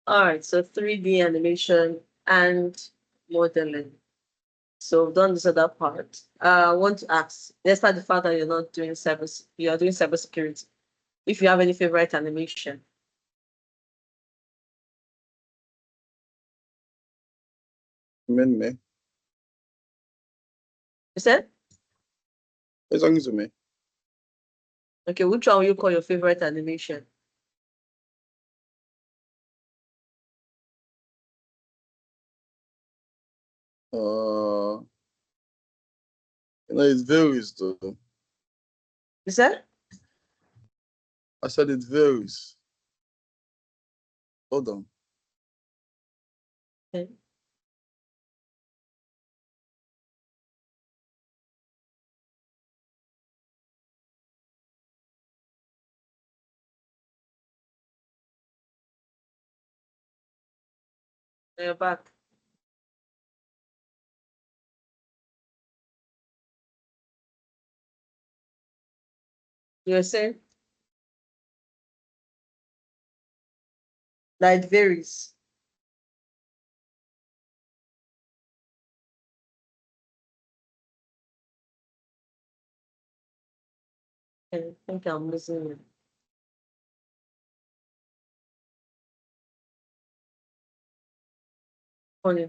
All right, so 3D animation and modeling. So we've done this other part. I want to ask, despite the fact that you're not doing you are doing cybersecurity, if you have any favorite animation. Me. You said? It's only to me. Okay, which one will you call your favorite animation? It varies though. You said? I said it varies. Hold on. Okay. You're back. You're saying that it varies. I think I'm losing it. Funny.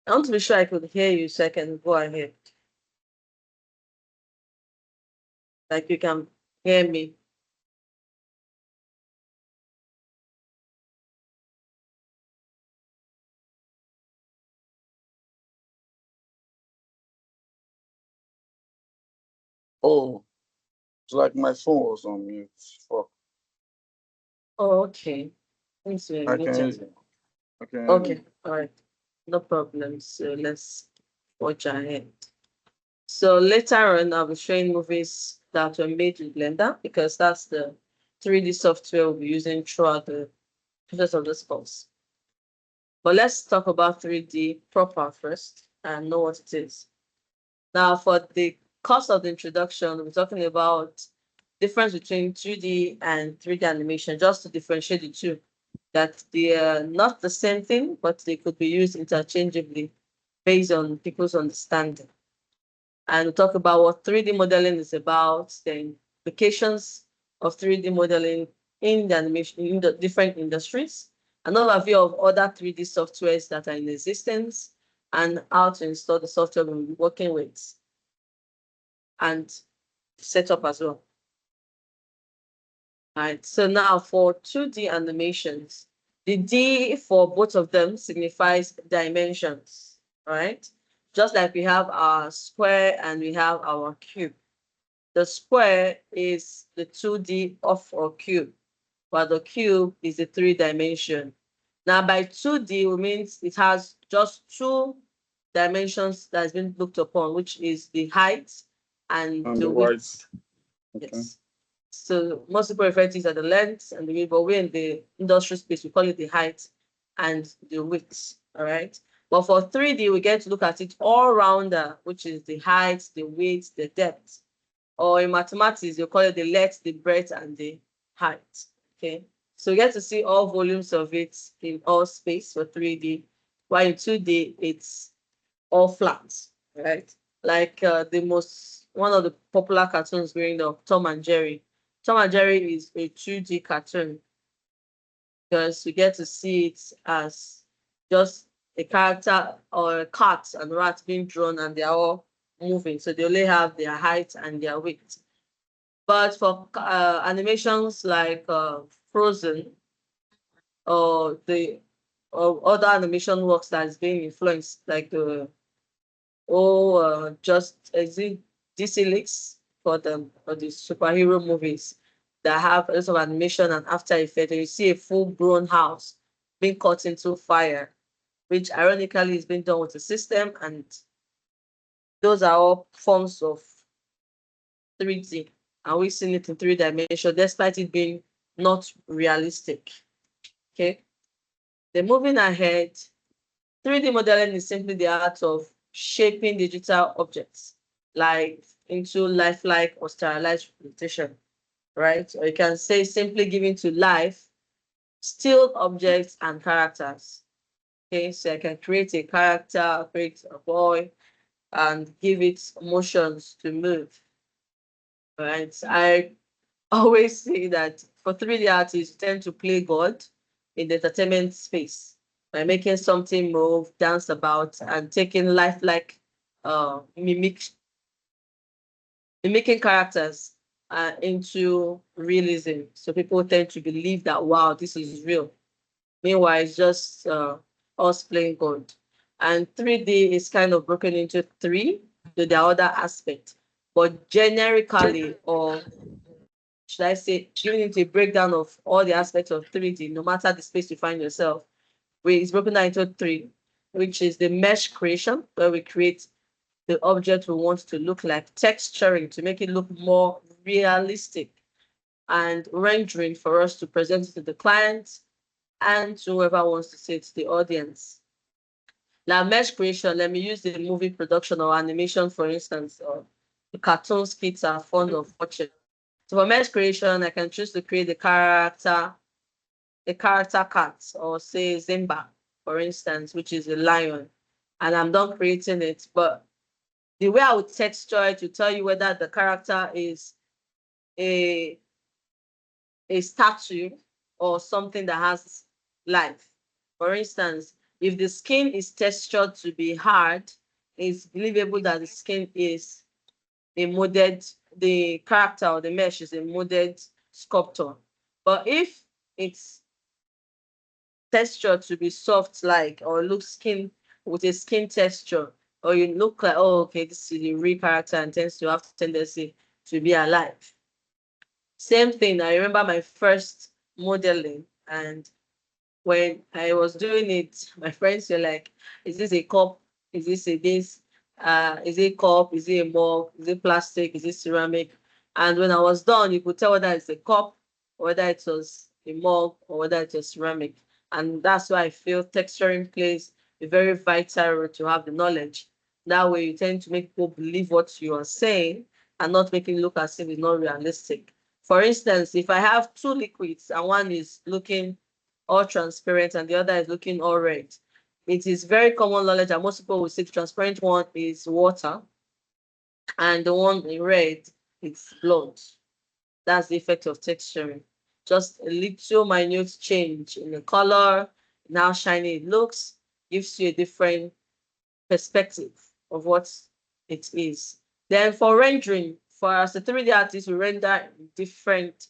I want to be sure I could hear you so I can go ahead. Like you can hear me. Oh, it's like my phone was on mute. Fuck. Oh, okay. Thanks for I can hear muted. you. I can hear Okay, you. all right. No problem. So let's watch ahead. So later on, I'll be showing movies that were made with Blender because that's the 3D software we'll be using throughout the process of this course. But let's talk about 3D proper first and know what it is. Now, for the course of the introduction, we're talking about difference between 2D and 3D animation, just to differentiate the two. That they are not the same thing, but they could be used interchangeably based on people's understanding. And we'll talk about what 3D modeling is about, the implications of 3D modeling in the animation in the different industries, an overview of other 3D softwares that are in existence, and how to install the software we'll be working with and set up as well. All right, so now for 2D animations, the D for both of them signifies dimensions, right? Just like we have our square and we have our cube. The square is the 2D of our cube, while the cube is the 3 dimension. Now by 2D, it means it has just two dimensions that's been looked upon, which is the height and And the the white. width. Okay. Yes. So most people refer to it as the length and the width, but we're in the industry space, we call it the height and the width. All right. But for 3D, we get to look at it all rounder, which is the height, the width, the depth. Or in mathematics, you call it the length, the breadth, and the height. Okay. So you get to see all volumes of it in all space for 3D, while in 2D, it's all flat, right? Like one of the popular cartoons growing up, Tom and Jerry. Tom and Jerry is a 2D cartoon because we get to see it as just a character or a cat and rat being drawn and they're all moving. So they only have their height and their weight. But for animations like Frozen or the or other animation works that's being influenced, like the just is it DC Leaks for the superhero movies that have a lot of animation and After Effects. And you see a full-grown house being cut into fire, which ironically is being done with a system, and those are all forms of 3D. And we've seen it in 3 dimensions, despite it being not realistic. Okay. Then moving ahead, 3D modeling is simply the art of shaping digital objects like into lifelike or sterilized representation, right? Or you can say simply giving to life still objects and characters. Okay, so I can create a character, create a boy, and give it emotions to move. Right? I always say that for 3D artists, you tend to play God in the entertainment space by making something move, dance about, and taking lifelike mimicking characters into realism. So people tend to believe that, wow, this is real. Meanwhile, it's just us playing God. And 3D is kind of broken into three to the other aspect. But generically, or should I say, giving it a breakdown of all the aspects of 3D, no matter the space you find yourself, it's broken down into three, which is the mesh creation, where we create the object we want to look like, texturing to make it look more realistic, and rendering for us to present it to the client and to whoever wants to see it to the audience. Now, mesh creation, let me use the movie production or animation, for instance, or the cartoons kids are fond of watching. So for mesh creation, I can choose to create the character cat, or say Zimba, for instance, which is a lion. And I'm done creating it. But the way I would texture it to tell you whether the character is a, a statue or something that has life. For instance, if the skin is textured to be hard, it's believable that the skin is a molded, the character or the mesh is a molded sculpture. But if it's texture to be soft like, or look skin with a skin texture, or you look like, oh, okay, this is the real character and tends to have tendency to be alive. Same thing, I remember my first modeling, and when I was doing it, my friends were like, is this a cup? Is this a this? Is it a cup? Is it a mug? Is it plastic? Is it ceramic? And when I was done, you could tell whether it's a cup, or whether it was a mug, or whether it was ceramic. And that's why I feel texturing plays a very vital role to have the knowledge. That way you tend to make people believe what you are saying and not making it look as if it's not realistic. For instance, if I have two liquids and one is looking all transparent and the other is looking all red, it is very common knowledge that most people will say the transparent one is water and the one in red is blood. That's the effect of texturing. Just a little minute change in the color, in how shiny it looks, gives you a different perspective of what it is. Then for rendering, for us, the 3D artists, we render in different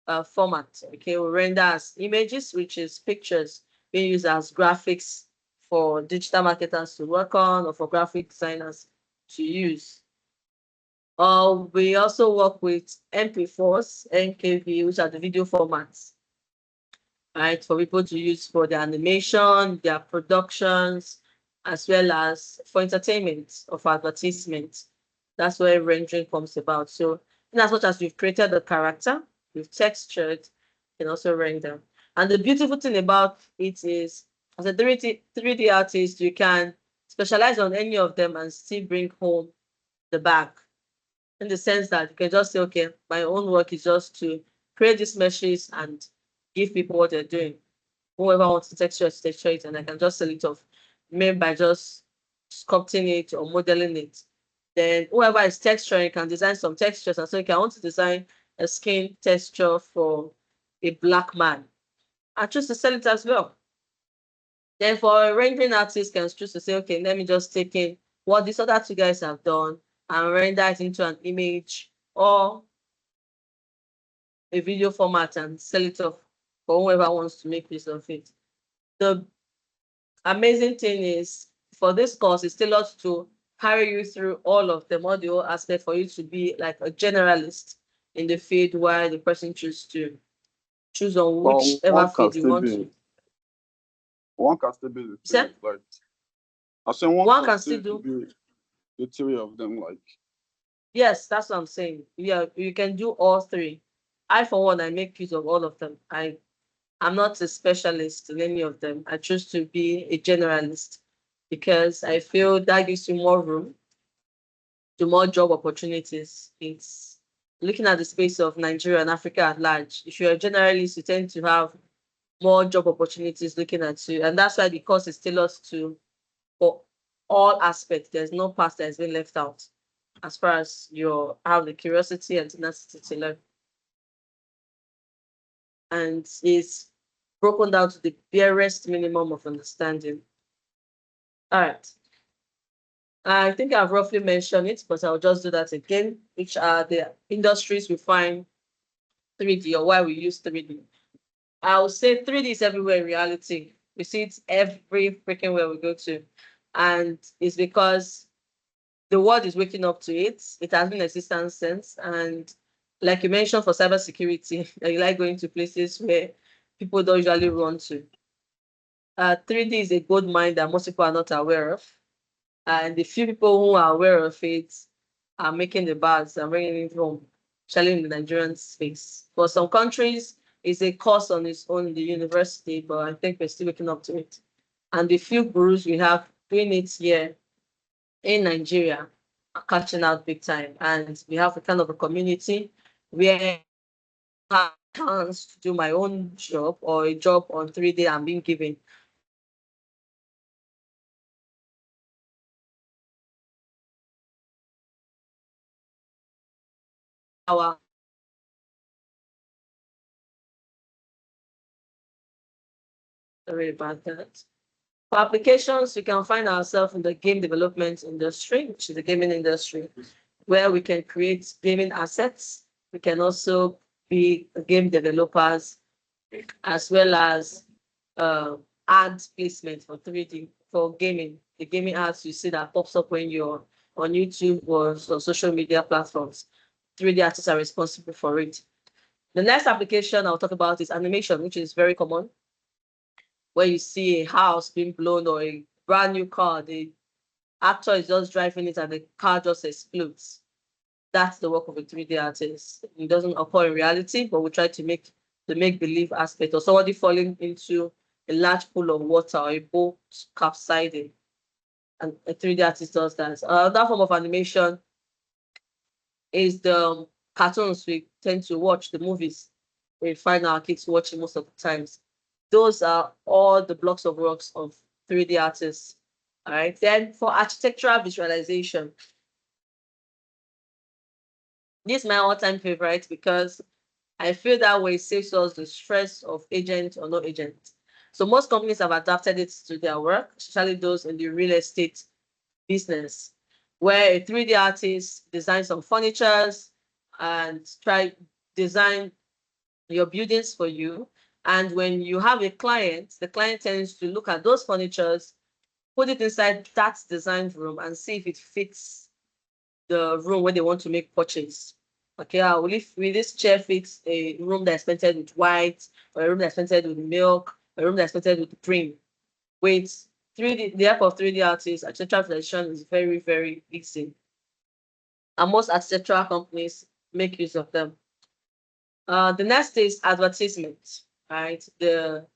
formats. Okay, we render as images, which is pictures being used as graphics for digital marketers to work on, or for graphic designers to use. We also work with MP4s, NKV, which are the video formats, right, for people to use for their animation, their productions, as well as for entertainment or for advertisement. That's where rendering comes about. So, in as much as we've created the character, we've textured, you can also render. And the beautiful thing about it is, as a 3D artist, you can specialize on any of them and still bring home the bag, in the sense that you can just say, okay, my own work is just to create these meshes and give people what they're doing. Whoever wants to texture it, and I can just sell it off, maybe by just sculpting it or modeling it. Then whoever is texturing can design some textures. And so you can want to design a skin texture for a black man and choose to sell it as well. Then for a rendering artist can choose to say, okay, let me just take in what these other two guys have done and render it into an image or a video format and sell it off for whoever wants to make use of it. The amazing thing is, for this course, it's tailored to carry you through all of them, all the whole aspect, for you to be like a generalist in the field where the person choose on whichever field you want to. One can still be the Sir? three, like I say one can still do. be the three of them, like. Yes, that's what I'm saying. Yeah, you can do all three. I, for one, I make use of all of them. I'm not a specialist in any of them. I choose to be a generalist. because I feel that gives you more room to more job opportunities. It's looking at the space of Nigeria and Africa at large. If you're a generalist, you tend to have more job opportunities looking at you. And that's why the course is tailored to for all aspects. There's no part that has been left out as far as you have the curiosity and tenacity to learn. And it's broken down to the barest minimum of understanding. All right. I think I've roughly mentioned it, but I'll just do that again, which are the industries we find 3D or why we use 3D. I would say 3D is everywhere in reality. We see it every freaking where we go to. And it's because the world is waking up to it. It has been existence since. And like you mentioned for cybersecurity, you like going to places where people don't usually run to. 3D is a gold mine that most people are not aware of. And the few people who are aware of it are making the buzz and bringing it home, especially in the Nigerian space. For some countries, it's a course on its own in the university, but I think we're still waking up to it. And the few gurus we have doing it here in Nigeria are catching out big time. And we have a kind of a community where I have a chance to do my own job or a job on 3D I'm being given. Our Sorry about that. For applications, we can find ourselves in the game development industry, which is the gaming industry, where we can create gaming assets. We can also be game developers, as well as ad placement for 3D for gaming. The gaming ads you see that pops up when you're on YouTube or social media platforms. 3D artists are responsible for it. The next application I'll talk about is animation, which is very common, where you see a house being blown or a brand new car, the actor is just driving it and the car just explodes. That's the work of a 3D artist. It doesn't occur in reality, but we try to make the make-believe aspect or somebody falling into a large pool of water or a boat capsizing. And a 3D artist does that. That form of animation is the cartoons we tend to watch, the movies we find our kids watching most of the times. Those are all the blocks of works of 3D artists. All right. Then for architectural visualization, this is my all-time favorite because I feel that way saves us the stress of agent or no agent. So most companies have adapted it to their work, especially those in the real estate business, where a 3D artist designs some furnitures and try design your buildings for you. And when you have a client, the client tends to look at those furnitures, put it inside that design room and see if it fits the room where they want to make purchase. Okay, will this chair fit a room that's painted with white, or a room that's painted with milk, or a room that's painted with cream? With 3D, the help of 3D artists, architectural visualization is very, very easy. And most architectural companies make use of them. The next is advertisement, right? The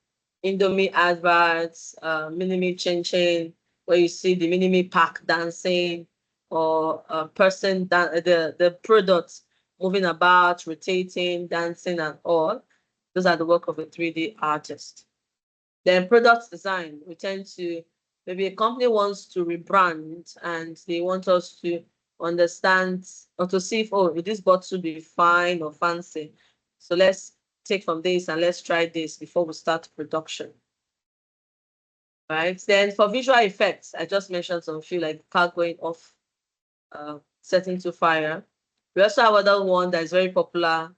Indomie adverts, Minimi Chin, where you see the Minimi pack dancing, or a person, the product moving about, rotating, dancing, and all. Those are the work of a 3D artist. Then product design, we tend to, maybe a company wants to rebrand and they want us to understand or to see if, oh, will this bottle be fine or fancy? So let's take from this and let's try this before we start production. Right. Then for visual effects, I just mentioned some few like car going off, setting to fire. We also have another one that is very popular,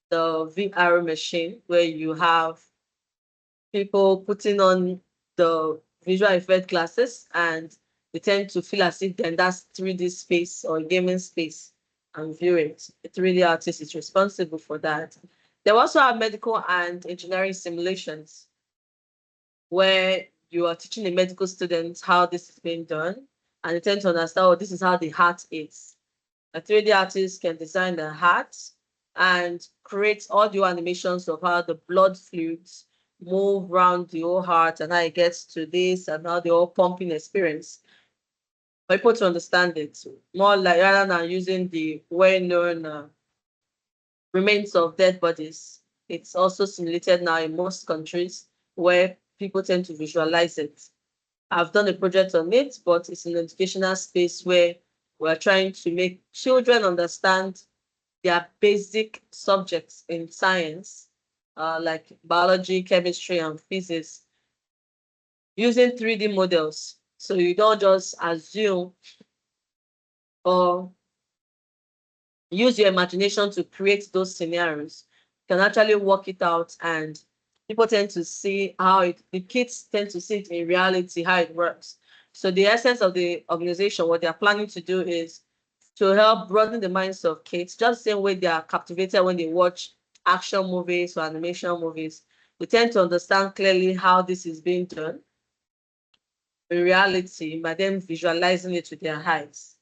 the VR machine, where you have people putting on the visual effect glasses and they tend to feel as if then that's 3D space or gaming space and view it. The 3D artist is responsible for that. They also have medical and engineering simulations where you are teaching a medical student how this is being done and they tend to understand, oh, this is how the heart is. A 3D artist can design the heart and create audio animations of how the blood fluids move around the whole heart and how it gets to this and how the whole pumping experience. For people to understand it more, like rather than using the well-known remains of dead bodies. It's also simulated now in most countries where people tend to visualize it. I've done a project on it, but it's an educational space where we're trying to make children understand their basic subjects in science, like biology, chemistry, and physics, using 3D models. So you don't just assume or use your imagination to create those scenarios. You can actually work it out, and people tend to see how the kids tend to see it in reality, how it works. So the essence of the organization, what they're planning to do is to help broaden the minds of kids, just the same way they are captivated when they watch action movies or animation movies. We tend to understand clearly how this is being done in reality by them visualizing it with their eyes.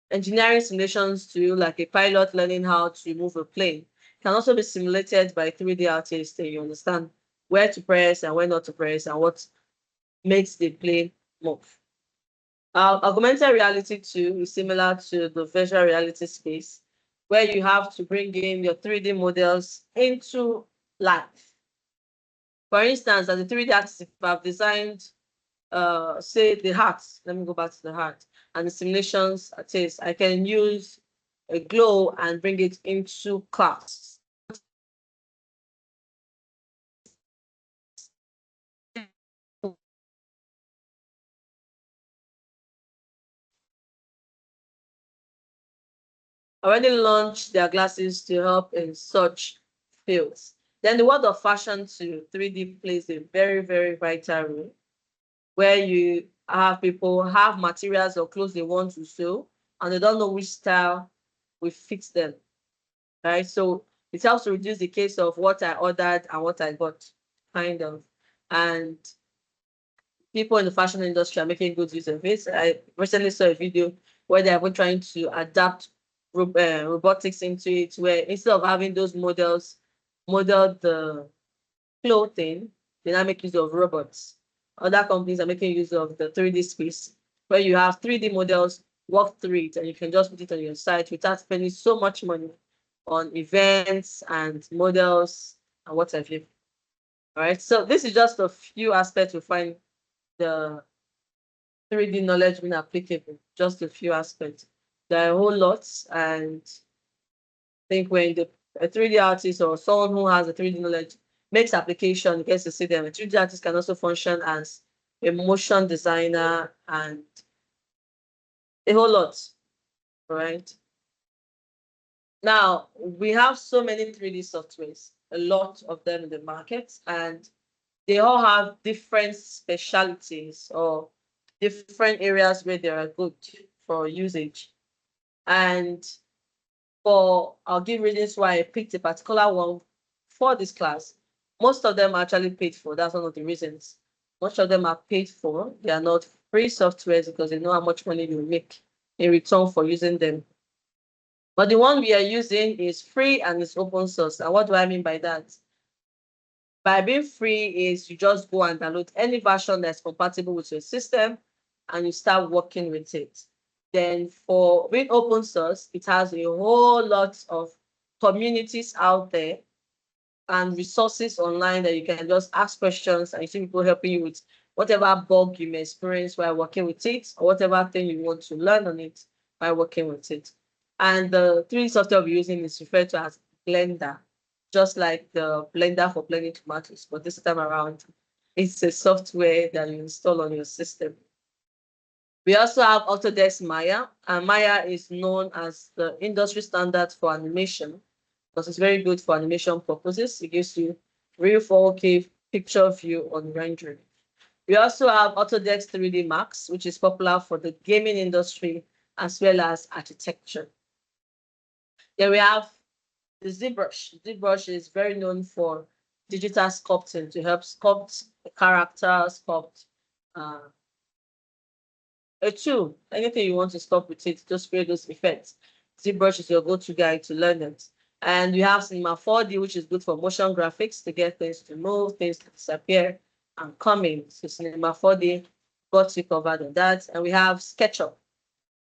Engineering simulations to like a pilot learning how to move a plane can also be simulated by 3D artists. You understand where to press and where not to press and what makes the plane move. Augmented reality too is similar to the virtual reality space, where you have to bring in your 3D models into life. For instance, as a 3D artist, if I've designed say the heart, let me go back to the heart and the simulations test, I can use a glow and bring it into class. Already launched their glasses to help in such fields. Then the world of fashion to 3D plays a very, very vital role, where you have people have materials or clothes they want to sew and they don't know which style will fit them, right? So it helps to reduce the case of what I ordered and what I got, kind of. And people in the fashion industry are making good use of it. I recently saw a video where they are trying to adapt robotics into it, where instead of having those models model the clothing, they now make use of robots. Other companies are making use of the 3D space, where you have 3D models walk through it and you can just put it on your site without spending so much money on events and models and what have you. All right, so this is just a few aspects we find the 3D knowledge being applicable, just a few aspects. There are a whole lot, and I think when a 3D artist or someone who has a 3D knowledge makes application, gets to see them. A 3D artist can also function as a motion designer and a whole lot, right? Now, we have so many 3D softwares, a lot of them in the market, and they all have different specialties or different areas where they are good for usage. And I'll give reasons why I picked a particular one for this class. Most of them are actually paid for. That's one of the reasons. Most of them are paid for. They are not free softwares because they know how much money you make in return for using them. But the one we are using is free and it's open source. And what do I mean by that? By being free is you just go and download any version that's compatible with your system and you start working with it. Then for being open source, it has a whole lot of communities out there and resources online that you can just ask questions and you see people helping you with whatever bug you may experience while working with it or whatever thing you want to learn on it by working with it. And the 3D software we're using is referred to as Blender, just like the blender for blending tomatoes, but this time around, it's a software that you install on your system. We also have Autodesk Maya, and Maya is known as the industry standard for animation because it's very good for animation purposes. It gives you real 4K picture view on rendering. We also have Autodesk 3D Max, which is popular for the gaming industry as well as architecture. Then we have the ZBrush. ZBrush is very known for digital sculpting to help sculpt a character, sculpt a tool. Anything you want to sculpt with it, just create those effects. ZBrush is your go-to guide to learn it. And we have Cinema 4D, which is good for motion graphics to get things to move, things to disappear and come in. So Cinema 4D got you covered on that. And we have SketchUp,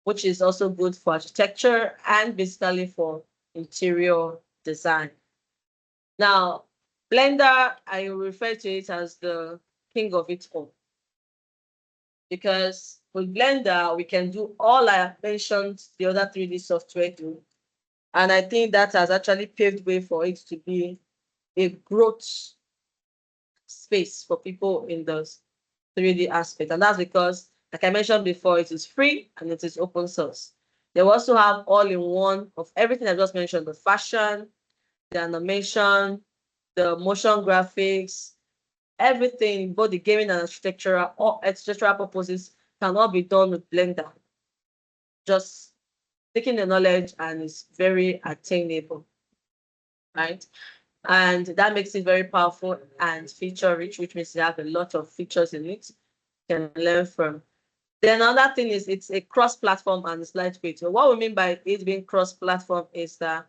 which is also good for architecture and basically for interior design. Now, Blender, I refer to it as the king of it all. Because with Blender, we can do all I mentioned the other 3D software do. And I think that has actually paved way for it to be a growth space for people in the 3D aspect. And that's because, like I mentioned before, it is free and it is open source. They also have all-in-one of everything I just mentioned, the fashion, the animation, the motion graphics, everything, both the gaming and architectural purposes can all be done with Blender. Just taking the knowledge and it's very attainable, right? And that makes it very powerful and feature rich, which means you have a lot of features in it you can learn from. Then another thing is it's a cross-platform and it's lightweight. So what we mean by it being cross-platform is that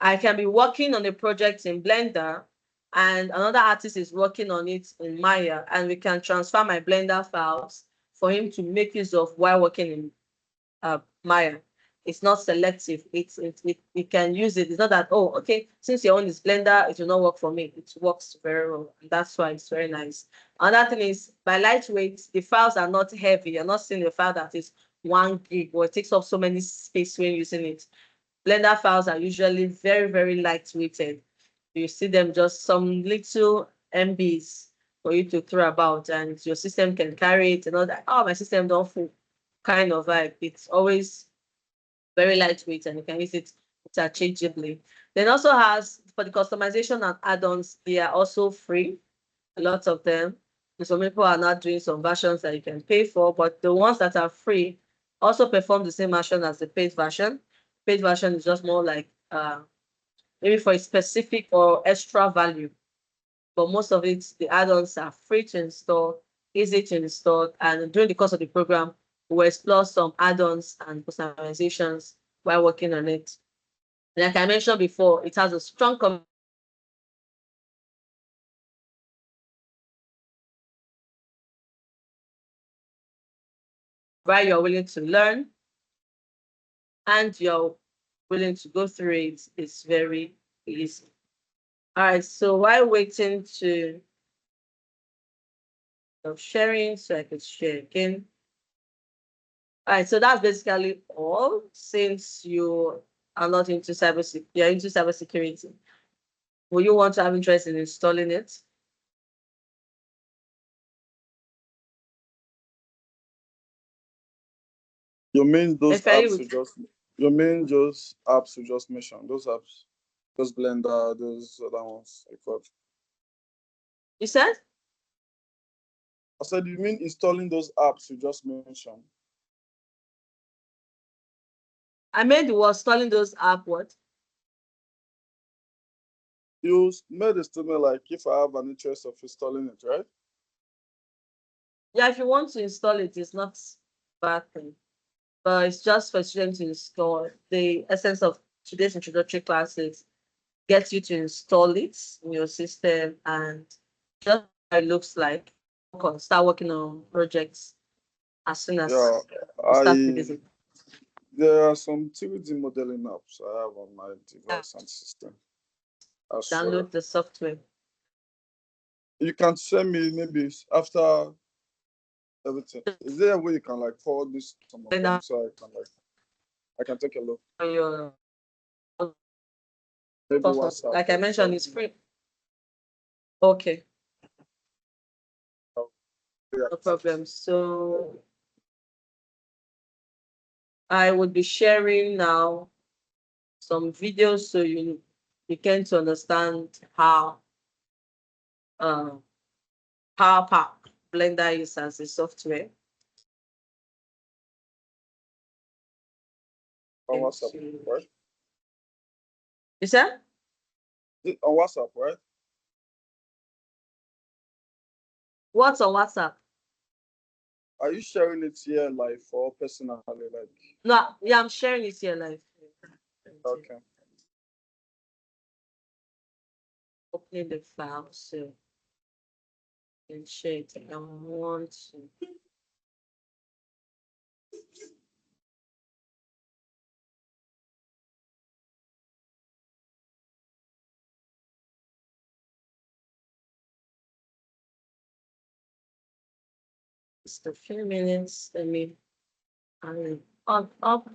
I can be working on a project in Blender and another artist is working on it in Maya, and we can transfer my Blender files for him to make use of while working in Maya. It's not selective. It can use it. It's not that, oh, okay, since your own is Blender, it will not work for me. It works very well. And that's why it's very nice. Another thing is by lightweight, the files are not heavy. You're not seeing a file that is 1 gig or it takes up so many space when using it. Blender files are usually very, very lightweighted. You see them just some little MBs for you to throw about, and your system can carry it. And all that. Oh, my system don't full kind of vibe. It's always very lightweight, and you can use it interchangeably. Then also has for the customization and add-ons, they are also free. A lot of them. And some people are not doing some versions that you can pay for, but the ones that are free also perform the same action as the paid version. Paid version is just more like maybe for a specific or extra value. But most of it, the add-ons are free to install, easy to install, and during the course of the program, we'll explore some add-ons and customizations while working on it. Like I mentioned before, it has a strong while you're willing to learn and you're willing to go through it, it's very easy. All right, so while waiting to sharing, so I could share again. All right, so that's basically all. Since you are not into cybersecurity, you're into cybersecurity, will you want to have interest in installing it? You mean those If I apps you would, just you mean just apps you just mentioned, those apps, those Blender, those other ones I thought. you said? I said you mean installing those apps you just mentioned. I made the word installing those app what? You made a statement like if I have an interest of installing it, right? Yeah, if you want to install it, it's not a bad thing. But it's just for students to install. The essence of today's introductory classes gets you to install it in your system and just what it looks like. Start working on projects as soon Yeah, as you start the I visit. there are some 3D modeling apps I have on my device and system as well. Download the software. You can send me maybe after everything. Is there a way you can like forward this some of Then them so I can take a look? on your Maybe software. WhatsApp Like I or mentioned, it's something. free. Okay, Yeah. no problem. So I would be sharing now some videos so you begin to understand how Power Pack Blender is as a software. On WhatsApp, right? You said? On WhatsApp, right? What's on WhatsApp? Are you sharing it here like for personally? Like No, yeah, I'm sharing it here live. okay. opening the file so you can share it. I want to. Just a few minutes. Let me on up.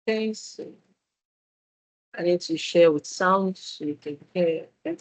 Okay, so I need to share with sound so you can hear it. But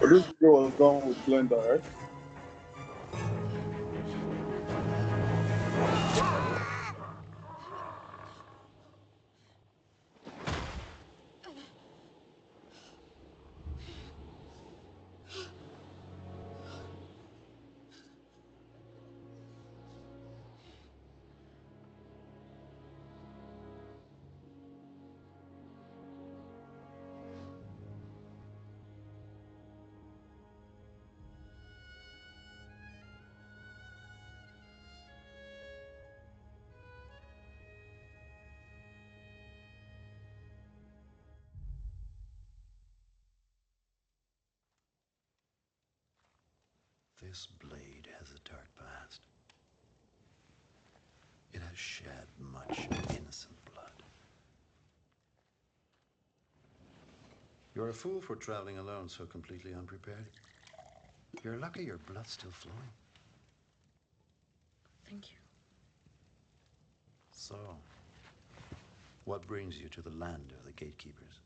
this video was done with Blender, right? This blade has a dark past. It has shed much innocent blood. You're a fool for traveling alone so completely unprepared. You're lucky your blood's still flowing. Thank you. So, what brings you to the land of the gatekeepers?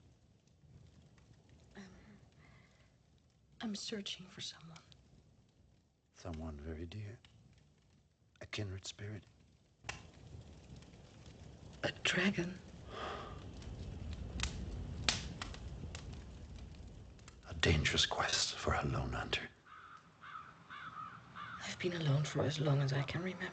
I'm searching for someone. Someone very dear. A kindred spirit. A dragon. A dangerous quest for a lone hunter. I've been alone for as long as I can remember.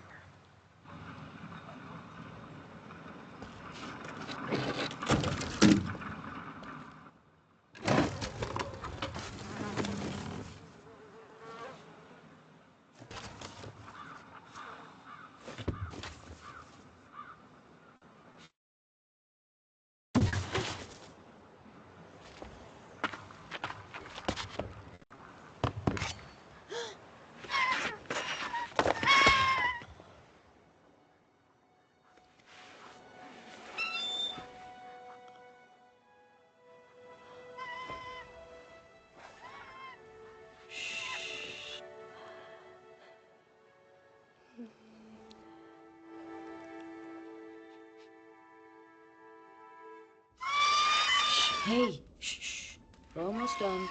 Hey, shh. We're almost done.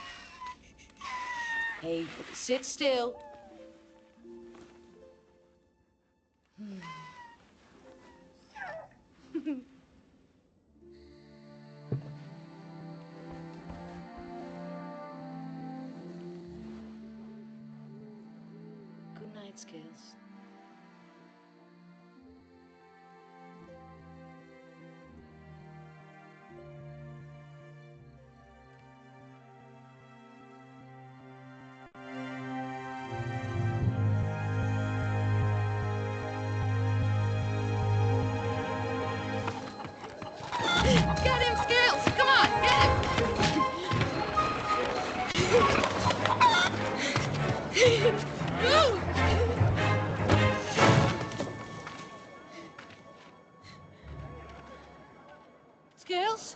Hey, sit still. Good night, Scales. Get him, Scales! Come on, get him! Scales?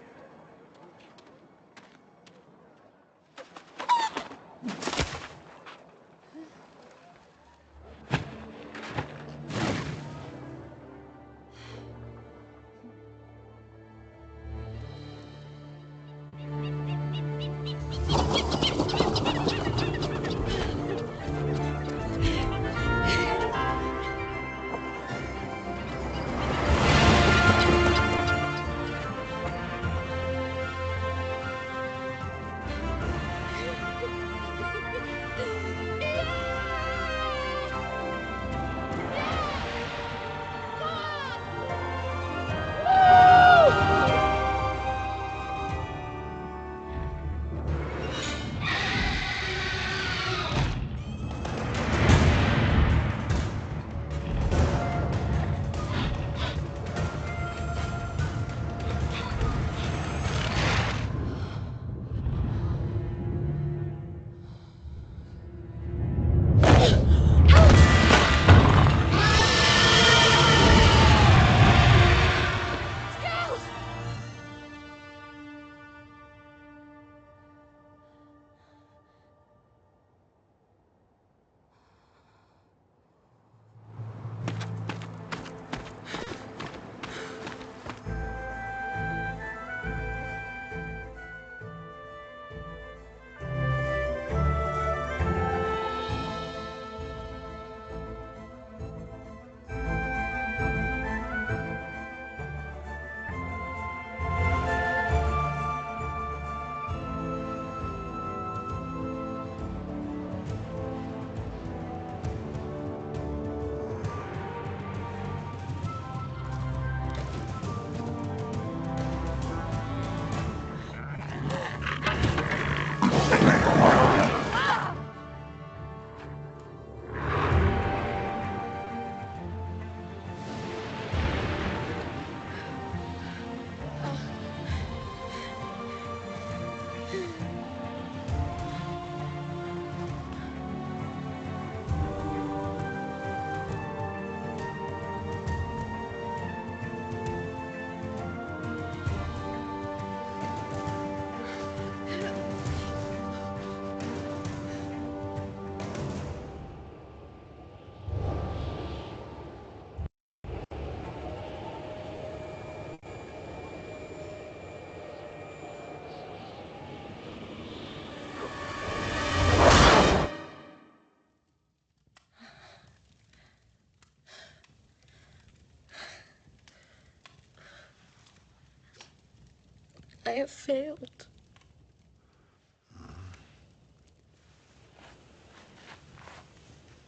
I have failed.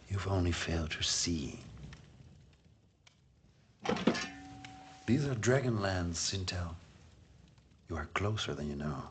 You've only failed to see. These are Dragonlands, Sintel. You are closer than you know.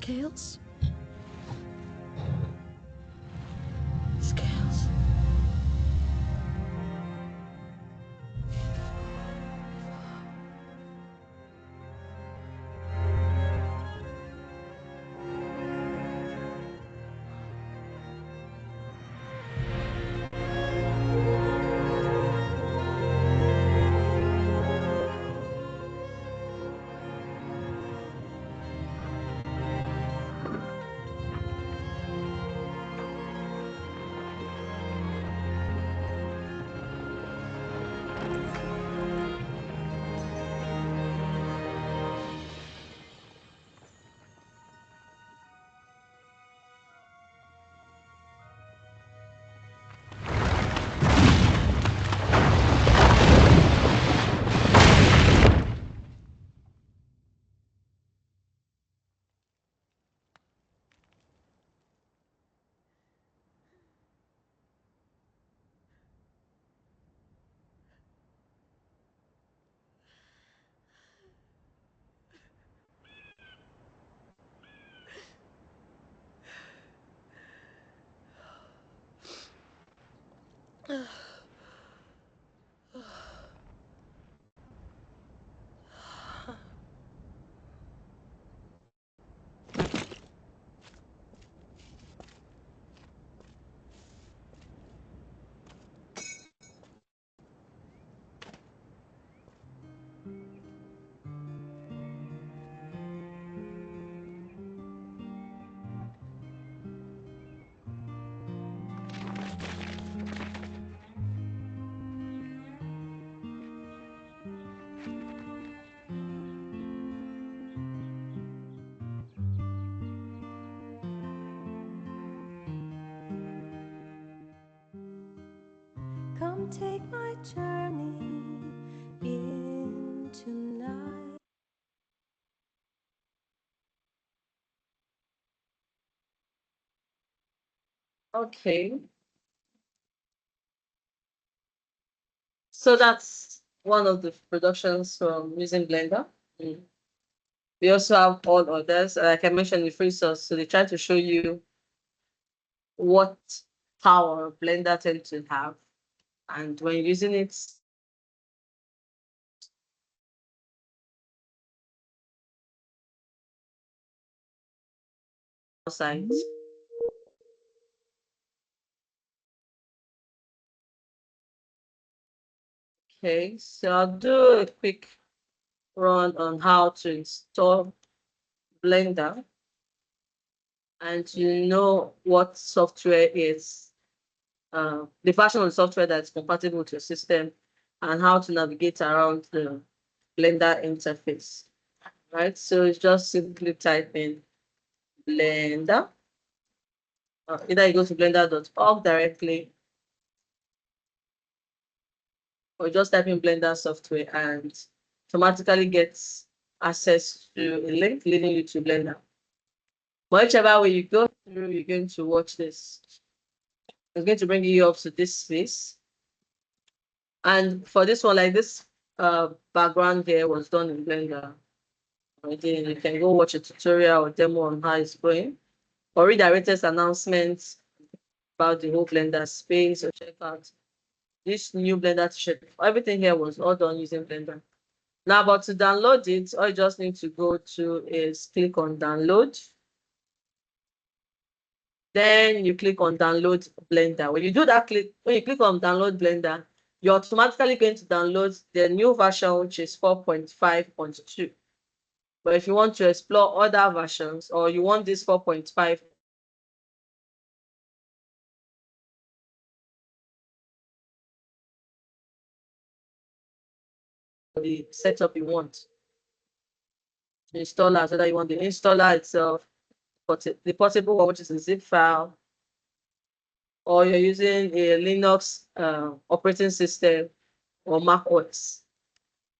Scales? Scales. Come take my journey into night. Okay. So that's one of the productions from using Blender. We also have all others, like I mentioned, the free source. So they try to show you what power Blender tends to have. And when using it, outside. Okay, so I'll do a quick run on how to install Blender and to know what software is, the version of the software that's compatible with your system and how to navigate around the Blender interface. Right, so it's just simply type in Blender. Either you go to blender.org directly or just type in Blender software and automatically gets access to a link leading you to Blender. Whichever way you go through, you're going to watch this. It's going to bring you up to this space. And for this one, like this background here was done in Blender. Again, you can go watch a tutorial or demo on how it's going, or read our latest announcements about the whole Blender space, or check out this new Blender t-shirt. Everything here was all done using Blender. Now, but to download it, all you just need to go to is click on download. Then you click on download Blender. When you do that, when you click on download Blender, you're automatically going to download the new version, which is 4.5.2. But if you want to explore other versions, or you want this 4.5, the setup you want, installer, whether you want the installer itself, the portable one, which is a zip file, or you're using a Linux operating system, or Mac OS,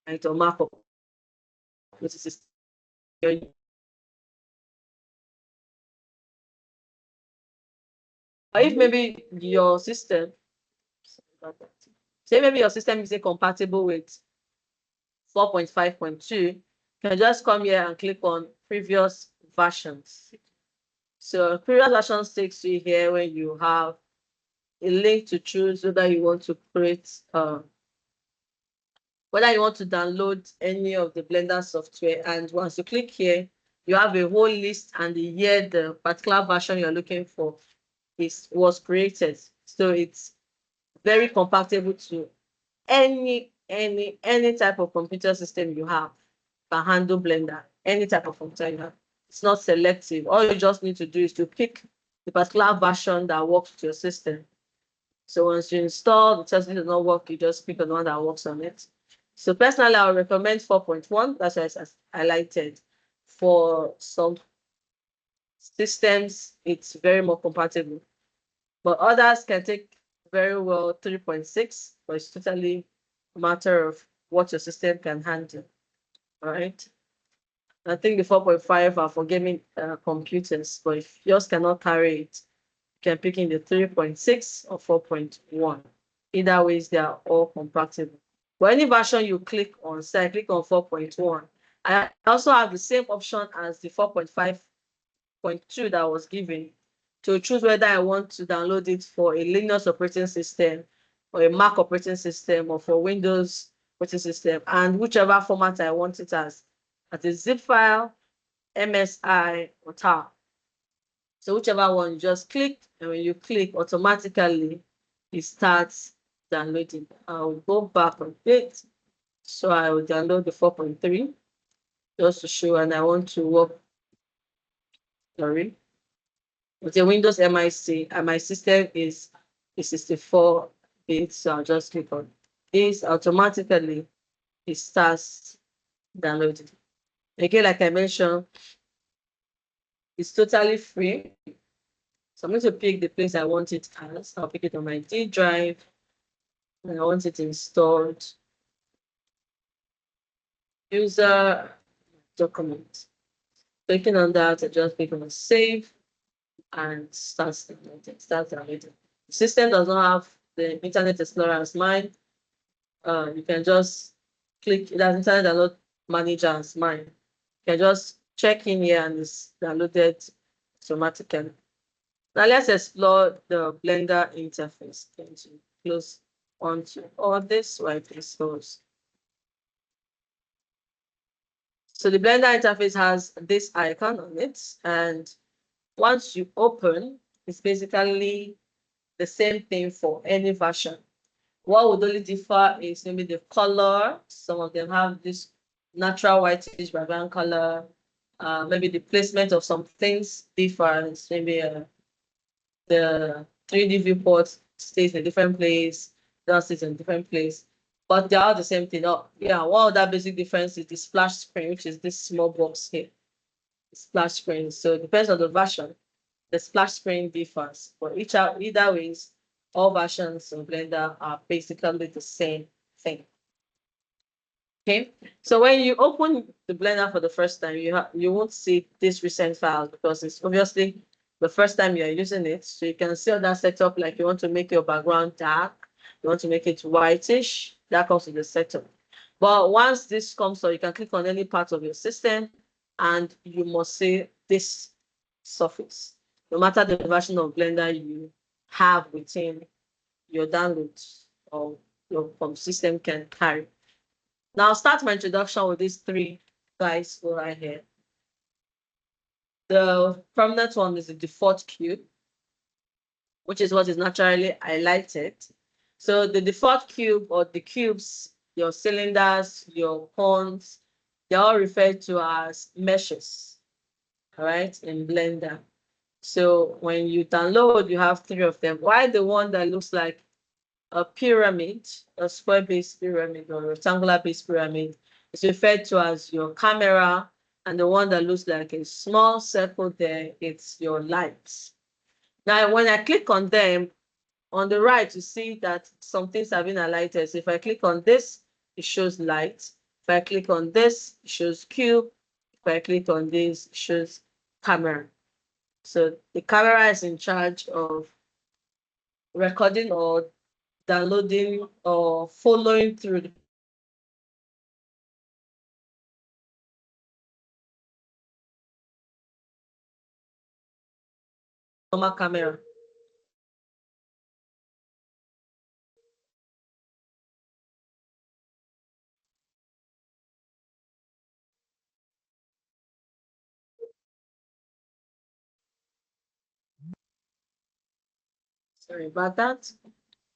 right, or Mac operating system. Or if maybe your system, say maybe your system is compatible with 4.5.2, you can just come here and click on previous versions. So previous versions takes you here when you have a link to choose whether you want to create, whether you want to download any of the Blender software. And once you click here, you have a whole list and the year the particular version you're looking for was created. So it's very compatible to any type of computer system you have. Can handle Blender, any type of computer you have. It's not selective. All you just need to do is to pick the particular version that works with your system. So once you install, the test does not work, you just pick on the one that works on it. So personally, I would recommend 4.1. That's why it's highlighted. For some systems, it's very more compatible. But others can take very well 3.6, but it's totally a matter of what your system can handle. All right. I think the 4.5 are for gaming computers, but if yours cannot carry it, you can pick in the 3.6 or 4.1. Either ways, they are all compatible. But any version you click on, say I click on 4.1, I also have the same option as the 4.5.2 that was given to choose whether I want to download it for a Linux operating system or a Mac operating system or for Windows operating system, and whichever format I want it as a zip file, MSI, or TAR. So whichever one you just click, and when you click, automatically it starts downloading. I'll go back a bit. So I will download the 4.3 just to show, and I want to work, sorry, with the Windows MIC, and my system is 64 bits. So I'll just click on this. Automatically it starts downloading. Again, like I mentioned, it's totally free. So I'm going to pick the place I want it as. I'll pick it on my D drive, and I want it installed. User document. Clicking on that, I just click on save and start downloading. The system does not have the Internet Explorer as mine. You can just click, it has Internet Download Manager as mine. You can just check in here and it's downloaded automatically. Now let's explore the Blender interface. Going to close onto all this while it goes. So the Blender interface has this icon on it, and once you open, it's basically the same thing for any version. What would only differ is maybe the color. Some of them have this natural whitish background color. Maybe the placement of some things differs. Maybe the 3D viewport stays in a different place, that stays in a different place, but they are the same thing. Oh, yeah, one of that basic difference is the splash screen, which is this small box here. The splash screen. So it depends on the version. The splash screen differs, but either ways, all versions of Blender are basically the same thing. Okay, so when you open the Blender for the first time, you won't see this recent file because it's obviously the first time you're using it. So you can see all that setup, like you want to make your background dark, you want to make it whitish, that comes with the setup. But once this comes, so you can click on any part of your system and you must see this surface. No matter the version of Blender you have within your downloads or your system can carry. Now I'll start my introduction with these three guys right here. The prominent one is the default cube, which is what is naturally highlighted. So the default cube, or the cubes, your cylinders, your cones, they're all referred to as meshes, all right, in Blender. So when you download, you have three of them. Why the one that looks like a pyramid, a square-based pyramid or rectangular-based pyramid, is referred to as your camera, and the one that looks like a small circle there, it's your lights. Now, when I click on them, on the right, you see that some things have been highlighted. So if I click on this, it shows light. If I click on this, it shows cube. If I click on this, it shows camera. So the camera is in charge of recording or downloading or following through the normal camera. Sorry about that.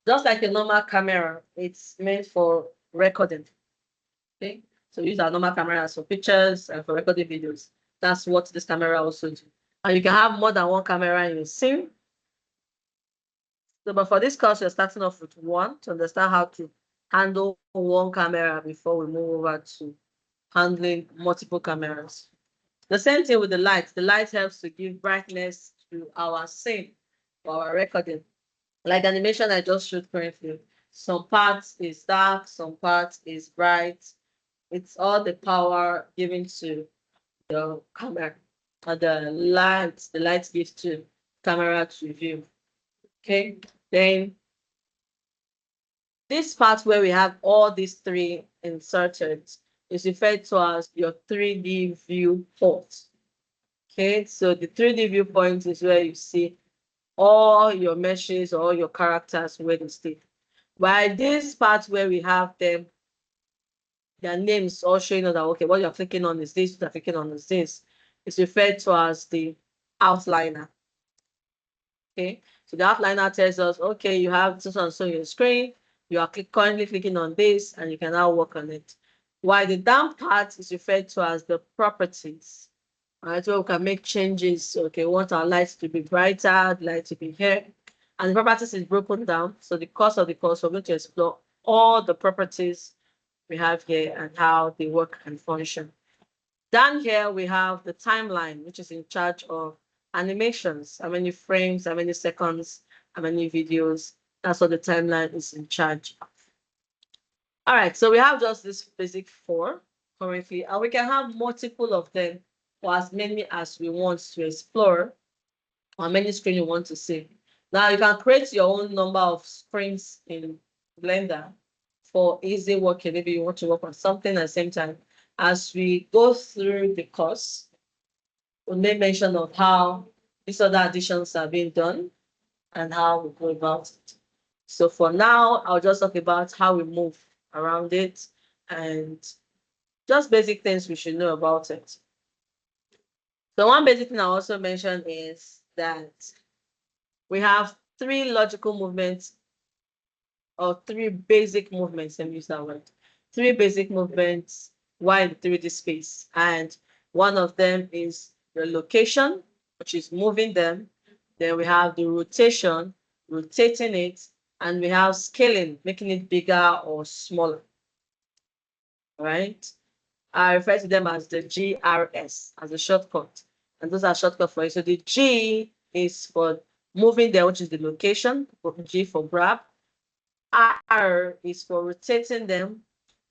Just like a normal camera, it's meant for recording. Okay, so use our normal cameras for pictures and for recording videos. That's what this camera also do. And you can have more than one camera in your scene. So, but for this course, we're starting off with one to understand how to handle one camera before we move over to handling multiple cameras. The same thing with the light. The light helps to give brightness to our scene for our recording. Like the animation I just showed currently, some parts is dark, some parts is bright. It's all the power given to the camera, or the light gives to camera to view. Okay, then this part where we have all these three inserted is referred to as your 3D viewport. Okay, so the 3D viewpoint is where you see all your meshes or all your characters where they stay. By this part where we have them, their names all showing us that okay, what you're clicking on is this, what you're clicking on is this. It's referred to as the outliner. Okay, so the outliner tells us, okay, you have this on your screen, you are currently clicking on this, and you can now work on it. While the down part is referred to as the properties. All right, where we can make changes. Okay, we want our lights to be brighter, the light to be here. And the properties is broken down. So the course of the course, we're going to explore all the properties we have here and how they work and function. Down here, we have the timeline, which is in charge of animations, how many frames, how many seconds, how many videos. That's what the timeline is in charge of. All right, so we have just this basic 4 currently, and we can have multiple of them or as many as we want to explore, or many screens you want to see. Now you can create your own number of screens in Blender for easy working. Maybe you want to work on something at the same time. As we go through the course, we'll make mention of how these other additions are being done and how we go about it. So for now, I'll just talk about how we move around it and just basic things we should know about it. So one basic thing I also mentioned is that we have 3 logical movements or 3 basic movements, let me use that word. 3 basic movements while in 3D space. And one of them is the location, which is moving them. Then we have the rotation, rotating it, and we have scaling, making it bigger or smaller. All right. I refer to them as the GRS, as a shortcut. And those are shortcuts for it. So the G is for moving there, which is the location, G for grab. R is for rotating them,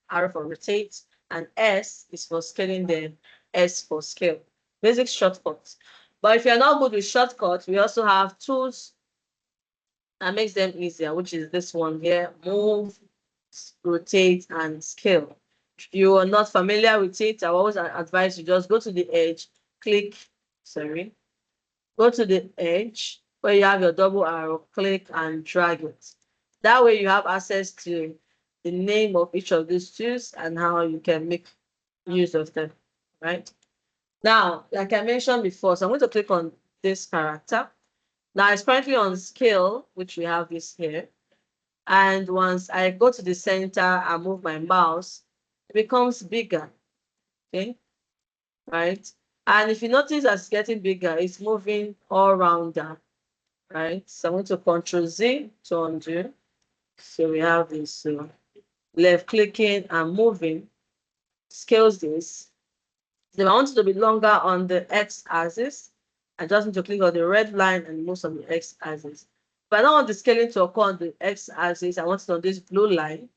R for rotate, and S is for scaling them, S for scale. Basic shortcuts. But if you're not good with shortcuts, we also have tools that makes them easier, which is this one here, move, rotate, and scale. If you are not familiar with it, I always advise you just go to the edge, go to the edge where you have your double arrow, click and drag it. That way you have access to the name of each of these tools and how you can make use of them, right? Now, like I mentioned before, so I'm going to click on this character. Now it's currently on scale, which we have this here. And once I go to the center and move my mouse, it becomes bigger, okay? Right? And if you notice as it's getting bigger, it's moving all around that, right? So I'm going to Control Z to undo. So we have this left clicking and moving, scales this. So if I want it to be longer on the X axis, I just need to click on the red line and most of the X axis. If I don't want the scaling to occur on the X axis, I want it on this blue line,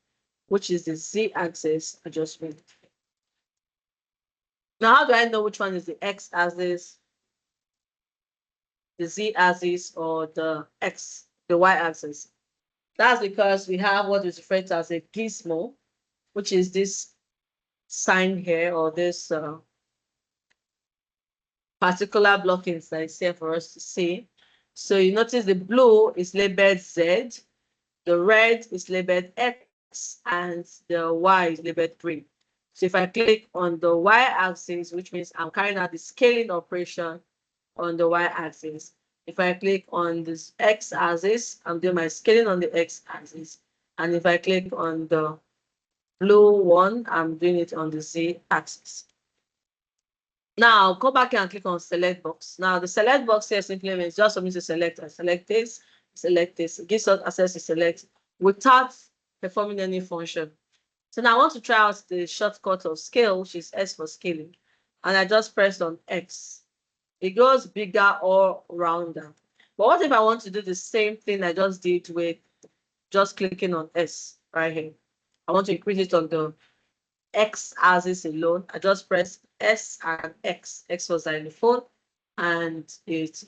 which is the Z axis adjustment. Now, how do I know which one is the X axis, the Z axis, or the Y axis? That's because we have what is referred to as a gizmo, which is this sign here, or this particular blockings that is here for us to see. So you notice the blue is labeled Z, the red is labeled X, and the Y is labeled green. So if I click on the Y-axis, which means I'm carrying out the scaling operation on the Y-axis. If I click on this X-axis, I'm doing my scaling on the X-axis. And if I click on the blue one, I'm doing it on the Z-axis. Now, go back and click on select box. Now, the select box here simply means just for me to select. I select this, select this. It gives us access to select without performing any function. So now I want to try out the shortcut of scale, which is S for scaling. And I just pressed on X. It goes bigger or rounder. But what if I want to do the same thing I just did with just clicking on S right here? I want to increase it on the X axis alone. I just press S and X. X for xylophone, and it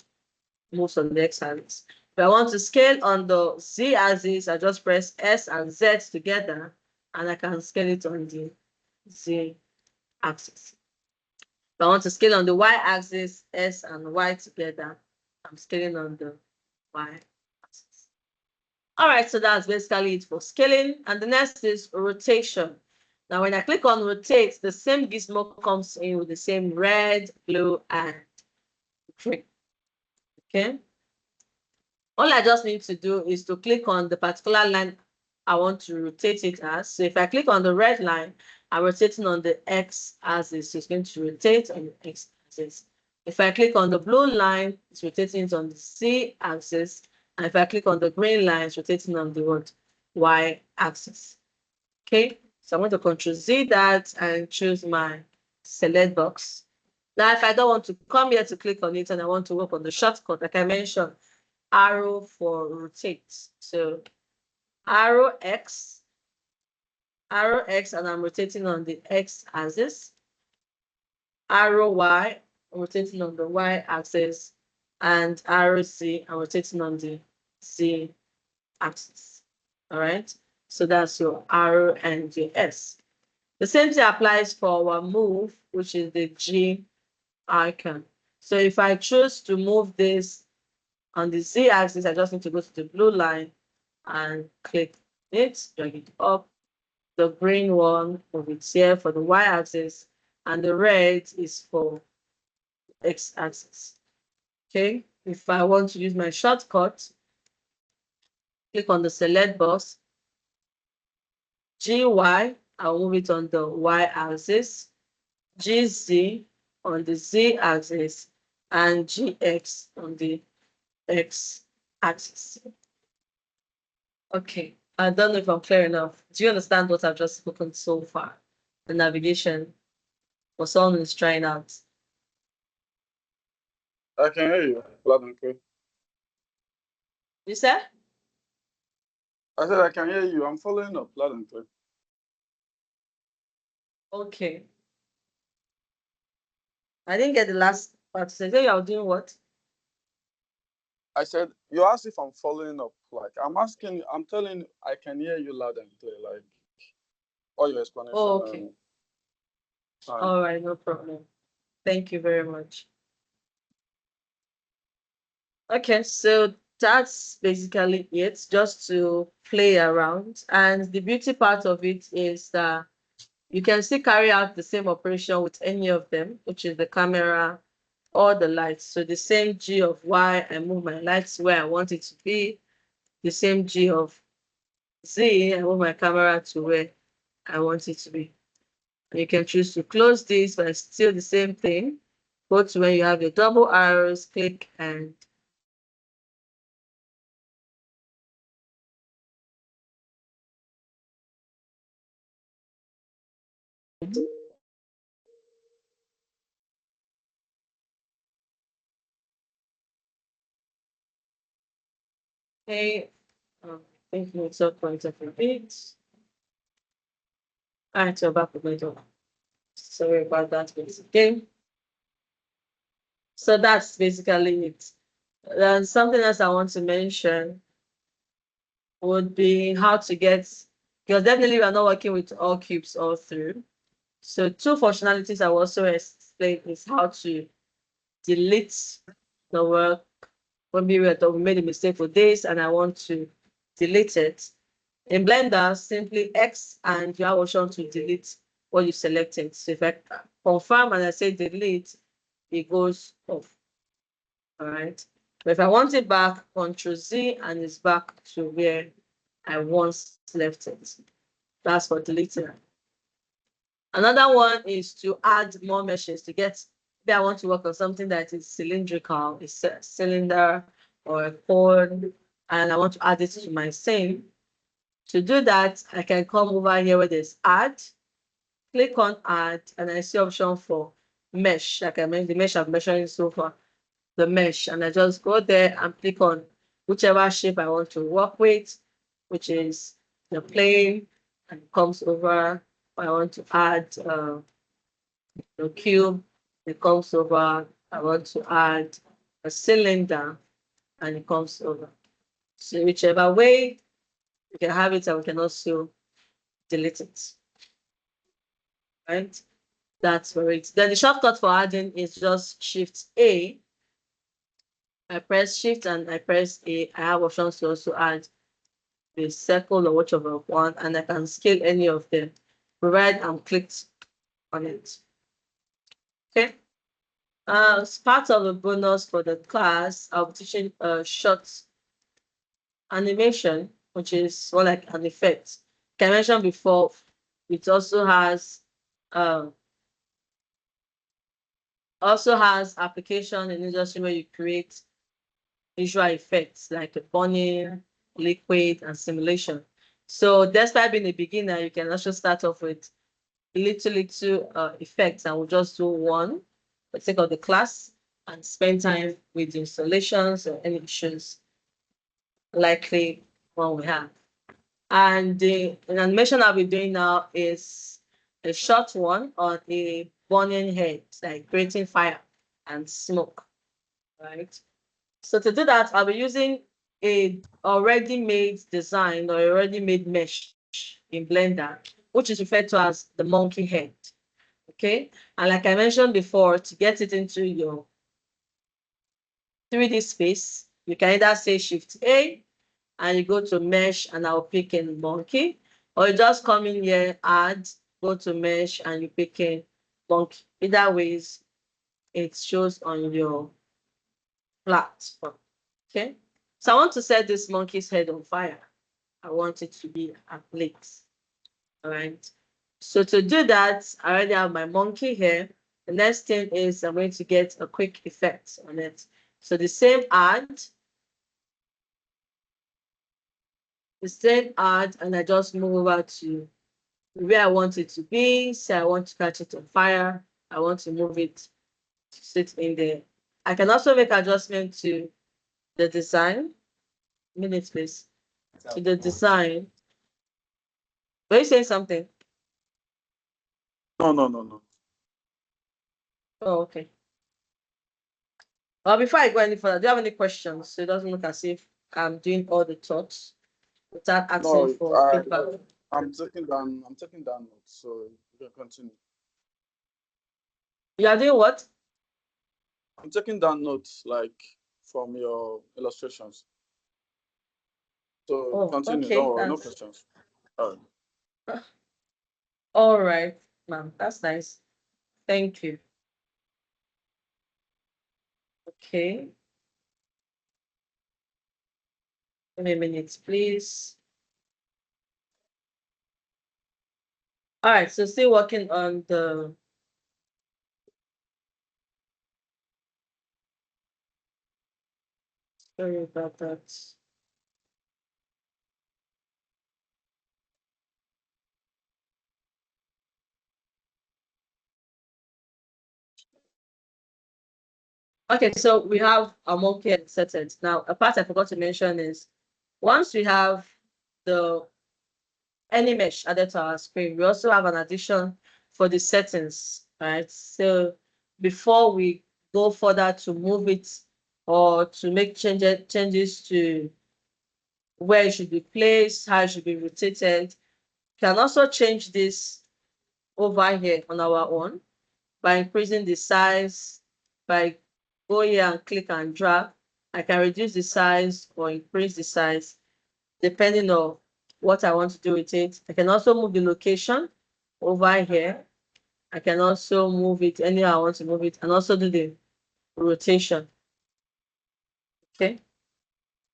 moves on the X axis. If I want to scale on the Z axis, I just press S and Z together, and I can scale it on the Z axis. If I want to scale on the Y axis, S and Y together, I'm scaling on the Y axis. All right, so that's basically it for scaling. And the next is rotation. Now, when I click on rotate, the same gizmo comes in with the same red, blue, and green. Okay. All I just need to do is to click on the particular line I want to rotate it as. So if I click on the red line, I'm rotating on the X axis. So it's going to rotate on the X axis. If I click on the blue line, it's rotating it on the Z axis. And if I click on the green line, it's rotating on the what? Y axis. Okay, so I'm going to Control Z that and choose my select box. Now, if I don't want to come here to click on it and I want to work on the shortcut, like I mentioned, arrow for rotate. So arrow X, and I'm rotating on the X axis. Arrow Y, I'm rotating on the Y axis. And arrow Z, I'm rotating on the Z axis. All right, so that's your arrow and your S. The same thing applies for our move, which is the G icon. So if I choose to move this on the Z axis, I just need to go to the blue line and click it, drag it up. The green one move it here for the Y axis, and the red is for X axis. Okay, if I want to use my shortcut, click on the select box, GY, I'll move it on the Y axis, GZ on the Z axis, and GX on the X axis. Okay, I don't know if I'm clear enough. Do you understand what I've just spoken so far? The navigation for someone who's trying out. I can hear you loud and clear. You said? I said I can hear you. I'm following up loud and clear. Okay. I didn't get the last part. So you are doing what? I said you asked if I'm following up. Like I'm asking, I'm telling you, I can hear you loud and clear. Like all your explanation. Oh, okay. All right, no problem. Thank you very much. Okay, so that's basically it, just to play around. And the beauty part of it is that you can still carry out the same operation with any of them, which is the camera or the lights. So the same G of Y, I move my lights where I want it to be. The same G of Z, I move my camera to where I want it to be. And you can choose to close this, but it's still the same thing. Go to where you have your double arrows, click and okay. I think it's up point of a bit. All right, so back with my door. Sorry about that once again. So that's basically it. And something else I want to mention would be how to get, because definitely we are not working with all cubes all through. So two functionalities I will also explain is how to delete the work maybe we made a mistake for this and I want to delete it. In Blender, simply X and you have option to delete what you selected. So if I confirm and I say delete, it goes off. All right. But if I want it back, Ctrl Z and it's back to where I once left it. That's for deleting. Another one is to add more meshes to get, maybe I want to work on something that is cylindrical, a cylinder or a cone, and I want to add it to my scene. To do that, I can come over here where there's add, click on add, and I see option for mesh. Like I mean, the mesh I'm measuring so far, the mesh, and I just go there and click on whichever shape I want to work with, which is the plane, and it comes over. I want to add the cube, it comes over. I want to add a cylinder, and it comes over. So whichever way, you can have it, and we can also delete it. Right? That's for it. Then the shortcut for adding is just Shift A. I press Shift and I press A. I have options to also add the circle or whichever one, and I can scale any of them, provided I'm clicked on it. Okay. As part of the bonus for the class, I'll be teaching a short animation, which is more like an effect. Like I mentioned before, it also has application in industry where you create visual effects like burning, liquid, and simulation. So despite being a beginner, you can also start off with little effects, and we'll just do one for the sake of the class and spend time with the installations or any issues likely one we have. And the animation I'll be doing now is a short one on a burning head, like creating fire and smoke, right? So to do that, I'll be using a already made design or already made mesh in Blender, which is referred to as the monkey head. Okay, and like I mentioned before, to get it into your 3D space, you can either say Shift A and you go to mesh and I'll pick in monkey, or you just come in here, add, go to mesh and you pick in monkey. Either ways, it shows on your platform. Okay, so I want to set this monkey's head on fire. I want it to be a plate. All right. So to do that, I already have my monkey here. The next thing is I'm going to get a quick effect on it. So the same add, and I just move over to where I want it to be. Say I want to catch it on fire. I want to move it to sit in there. I can also make adjustment to the design. Minutes, please. To the design. Were you saying something? No. Oh, okay. Well, before I go any further, do you have any questions? So it doesn't look as if I'm doing all the thoughts without asking No, for feedback. I'm taking down notes, so you can continue. You are doing what? I'm taking down notes like from your illustrations. So Oh, continue. okay. Don't worry, no questions. All right, ma'am. That's nice. Thank you. Okay. Give me a minute, please. All right, so still working on the sorry about that. Okay, so we have a monkey inserted. Now, a part I forgot to mention is once we have the any mesh added to our screen, we also have an addition for the settings, right? So before we go further to move it or to make changes to where it should be placed, how it should be rotated, we can also change this over here on our own by increasing the size, by go here and click and drag. I can reduce the size or increase the size depending on what I want to do with it. I can also move the location over here. I can also move it anywhere I want to move it, and also do the rotation. Okay.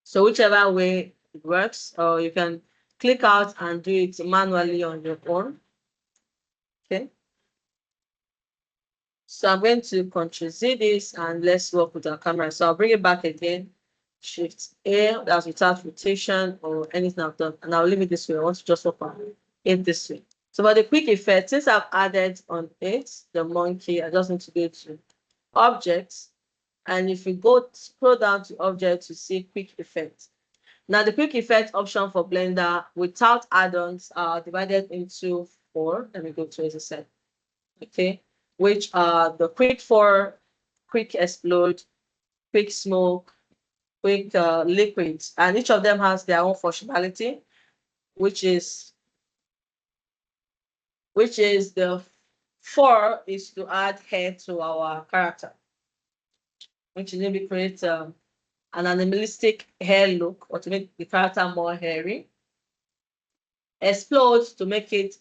So whichever way it works, or you can click out and do it manually on your own. Okay. So I'm going to Ctrl Z this and let's work with our camera. So I'll bring it back again. Shift A, that's without rotation or anything I've done. And I'll leave it this way. I want to just work on it this way. So for the quick effect, since I've added on it, the monkey, I just need to go to objects. And if you go scroll down to objects, you see quick effect. Now the quick effect option for Blender without add-ons are divided into 4. Let me go to as I said. Okay, which are the quick 4, quick explode, quick smoke, quick liquids, and each of them has their own functionality, which is the 4 is to add hair to our character, which is maybe create an animalistic hair look or to make the character more hairy. Explode to make it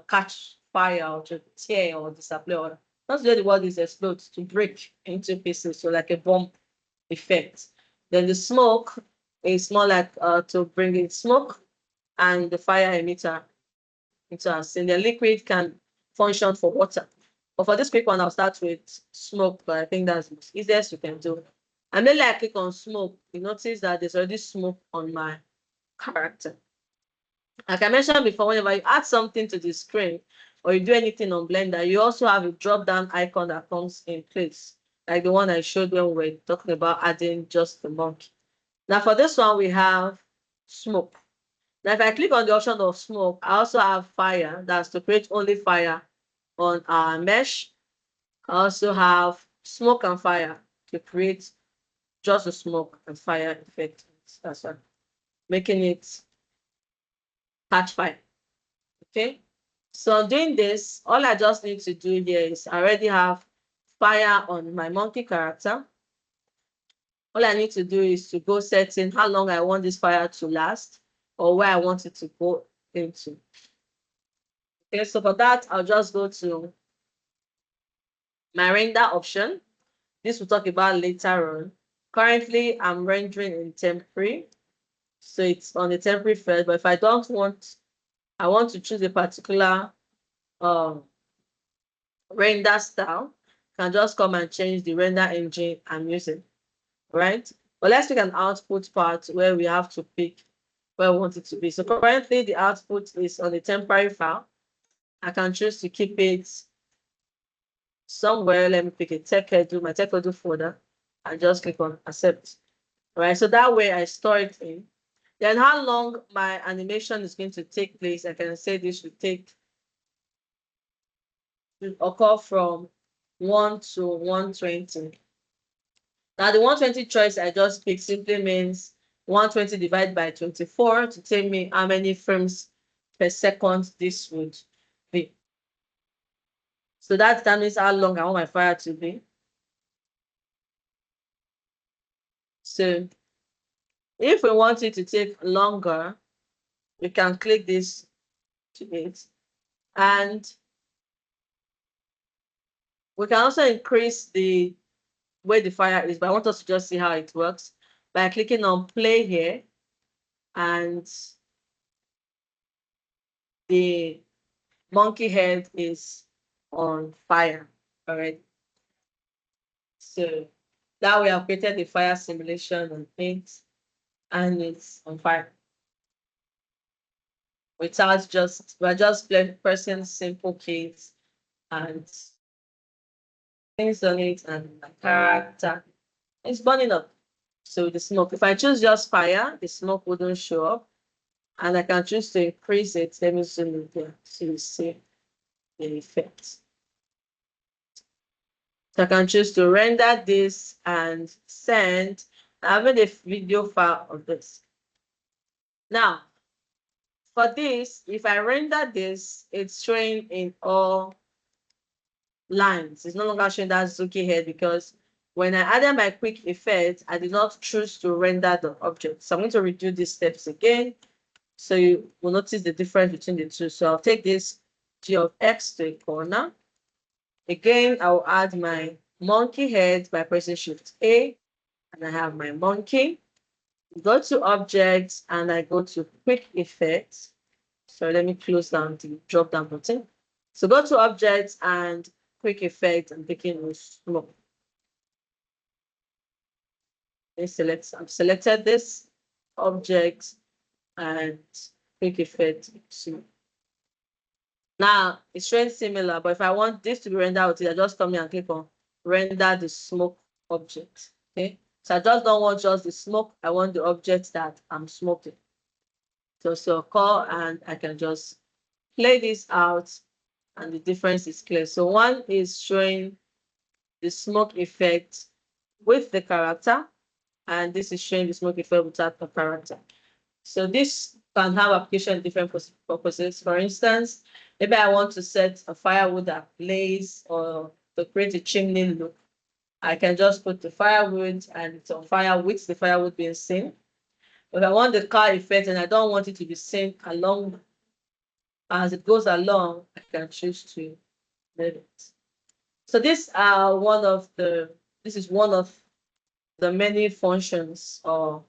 catch fire or to tear or disappear. Or that's where the word is explode, to break into pieces, so like a bomb effect. Then the smoke is more like to bring in smoke and the fire emitter into us. And the liquid can function for water. But for this quick one, I'll start with smoke, but I think that's the easiest you can do. And then I click on smoke, you notice that there's already smoke on my character. Like I mentioned before, whenever you add something to the screen or you do anything on Blender, you also have a drop-down icon that comes in place, like the one I showed when we were talking about adding just the monkey. Now for this one, we have smoke. Now if I click on the option of smoke, I also have fire. That's to create only fire on our mesh. I also have smoke and fire to create just the smoke and fire effect. That's right. Making it catch fire. Okay. So doing this, all I just need to do here is I already have fire on my monkey character. All I need to do is to go setting how long I want this fire to last or where I want it to go into. Okay, so for that, I'll just go to my render option. This we'll talk about later on. Currently, I'm rendering in temporary. So it's on the temporary first, but if I don't want, I want to choose a particular render style, I can just come and change the render engine I'm using, right? But let's pick an output part where we have to pick where we want it to be. So currently the output is on the temporary file. I can choose to keep it somewhere. Let me pick a TechEdu, my TechEdu folder, and just click on accept. All right, so that way I store it in. Then how long my animation is going to take place, I can say this should occur from 1 to 120. Now the 120 choice I just picked simply means 120 divided by 24 to tell me how many frames per second this would be. So that determines how long I want my fire to be. So if we want it to take longer, we can click this to it. And we can also increase the way the fire is, but I want us to just see how it works by clicking on play here, and the monkey head is on fire. All right. So that we have created the fire simulation on Paint, and it's on fire. Without we're just pressing simple keys and things on it, and the character is burning up. So the smoke, if I choose just fire, the smoke wouldn't show up. And I can choose to increase it. Let me zoom in here so you see the effect. So I can choose to render this and send. I have made a video file of this. Now, for this, if I render this, it's showing in all lines. It's no longer showing that Zuki head because when I added my quick effect, I did not choose to render the object. So I'm going to redo these steps again. So you will notice the difference between the two. So I'll take this G of X to a corner. Again, I'll add my monkey head by pressing Shift A, and I have my monkey. Go to objects and I go to quick effects. So let me close down the drop down button. So go to objects and quick effect and picking with smoke. I've selected this object and quick effect smoke. Now it's showing similar, but if I want this to be rendered with it, I just come here and click on render the smoke object. Okay. So I just don't want just the smoke, I want the object that I'm smoking. So call and I can just play this out and the difference is clear. So one is showing the smoke effect with the character, and this is showing the smoke effect without the character. So this can have application in different purposes. For instance, maybe I want to set a firewood that blaze or to create a chimney look. I can just put the firewood and it's on fire with the firewood being seen. If I want the car effect and I don't want it to be seen along as it goes along, I can choose to let it. So this is one of the many functions or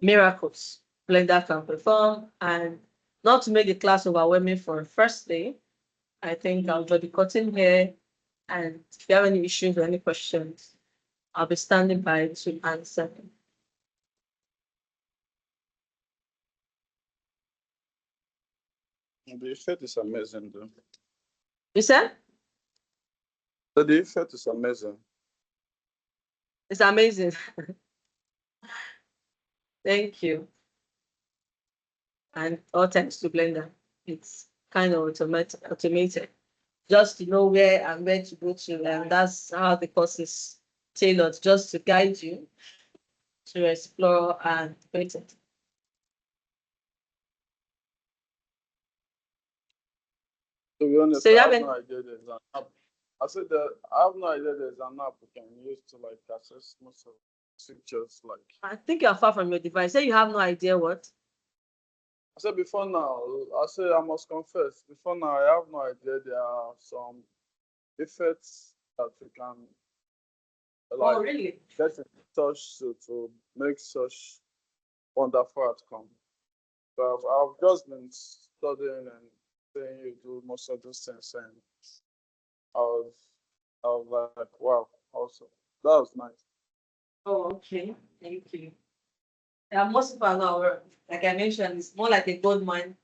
miracles Blender can perform. And not to make the class overwhelming for a first day, I think I'll be cutting here. And if you have any issues or any questions, I'll be standing by to answer them. The effect is amazing, though. You said? So the effect is amazing. It's amazing. Thank you. And all thanks to Blender. It's kind of automated. Just to know where and where to go to. And that's how the course is tailored, just to guide you to explore and create it. To be honest, So you I have have any- no idea there's an app. I said that I have no idea there's an app we can use to like access most of the pictures. Like I think you're far from your device. Say you have no idea what. I said before now, I said I must confess. Before now, I have no idea there are some effects that we can like Oh, really? get in touch to make such wonderful outcome. But I've just been studying and saying you do most of those things, and I was like, wow, also that was nice. Oh, okay. Thank you. Yeah, most people are not aware. Like I mentioned, it's more like a gold mine.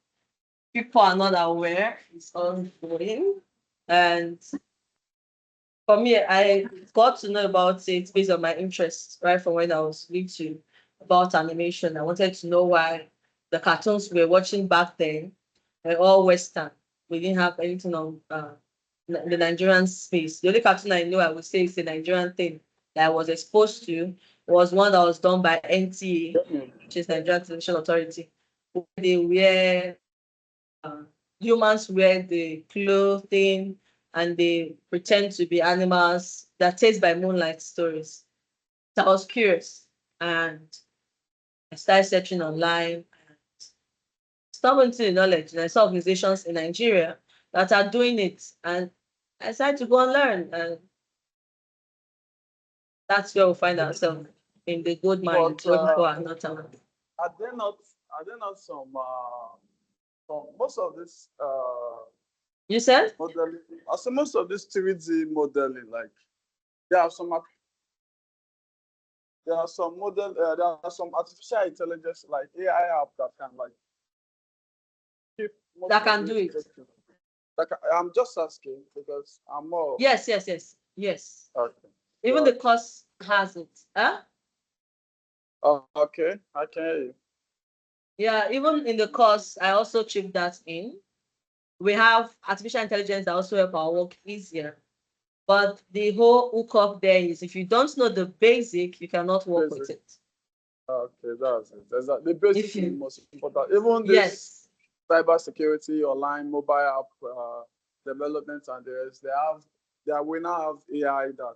People are not aware. It's ongoing. And for me, I got to know about it based on my interests, right from when I was little about animation. I wanted to know why the cartoons we were watching back then were all Western. We didn't have anything on the Nigerian space. The only cartoon I know I would say is a Nigerian thing that I was exposed to was one that was done by NTA, which is Nigerian Television Authority. They wear humans wear the clothing and they pretend to be animals that taste by moonlight stories. So I was curious and I started searching online and stumbled into the knowledge. And I saw organizations in Nigeria that are doing it. And I decided to go and learn. And that's where we find ourselves in the gold mine But where people are not aware. are there not some most of this You said? modeling? I say most of this 3D modeling, like there are some there are some artificial intelligence like AI app that can like keep most That of can these do it. pictures. Like I'm just asking because I'm more Yes. okay. Even Yeah. the course has it. Huh? Oh, okay, I can hear you. Yeah, even in the course, I also chip that in. We have artificial intelligence that also help our work easier. But the whole hook up there is if you don't know the basic, you cannot work with Basic. it. Okay, that's it. The basic If is the you most important. Even this yes, cyber security, online mobile app development, and the rest, we now have AI that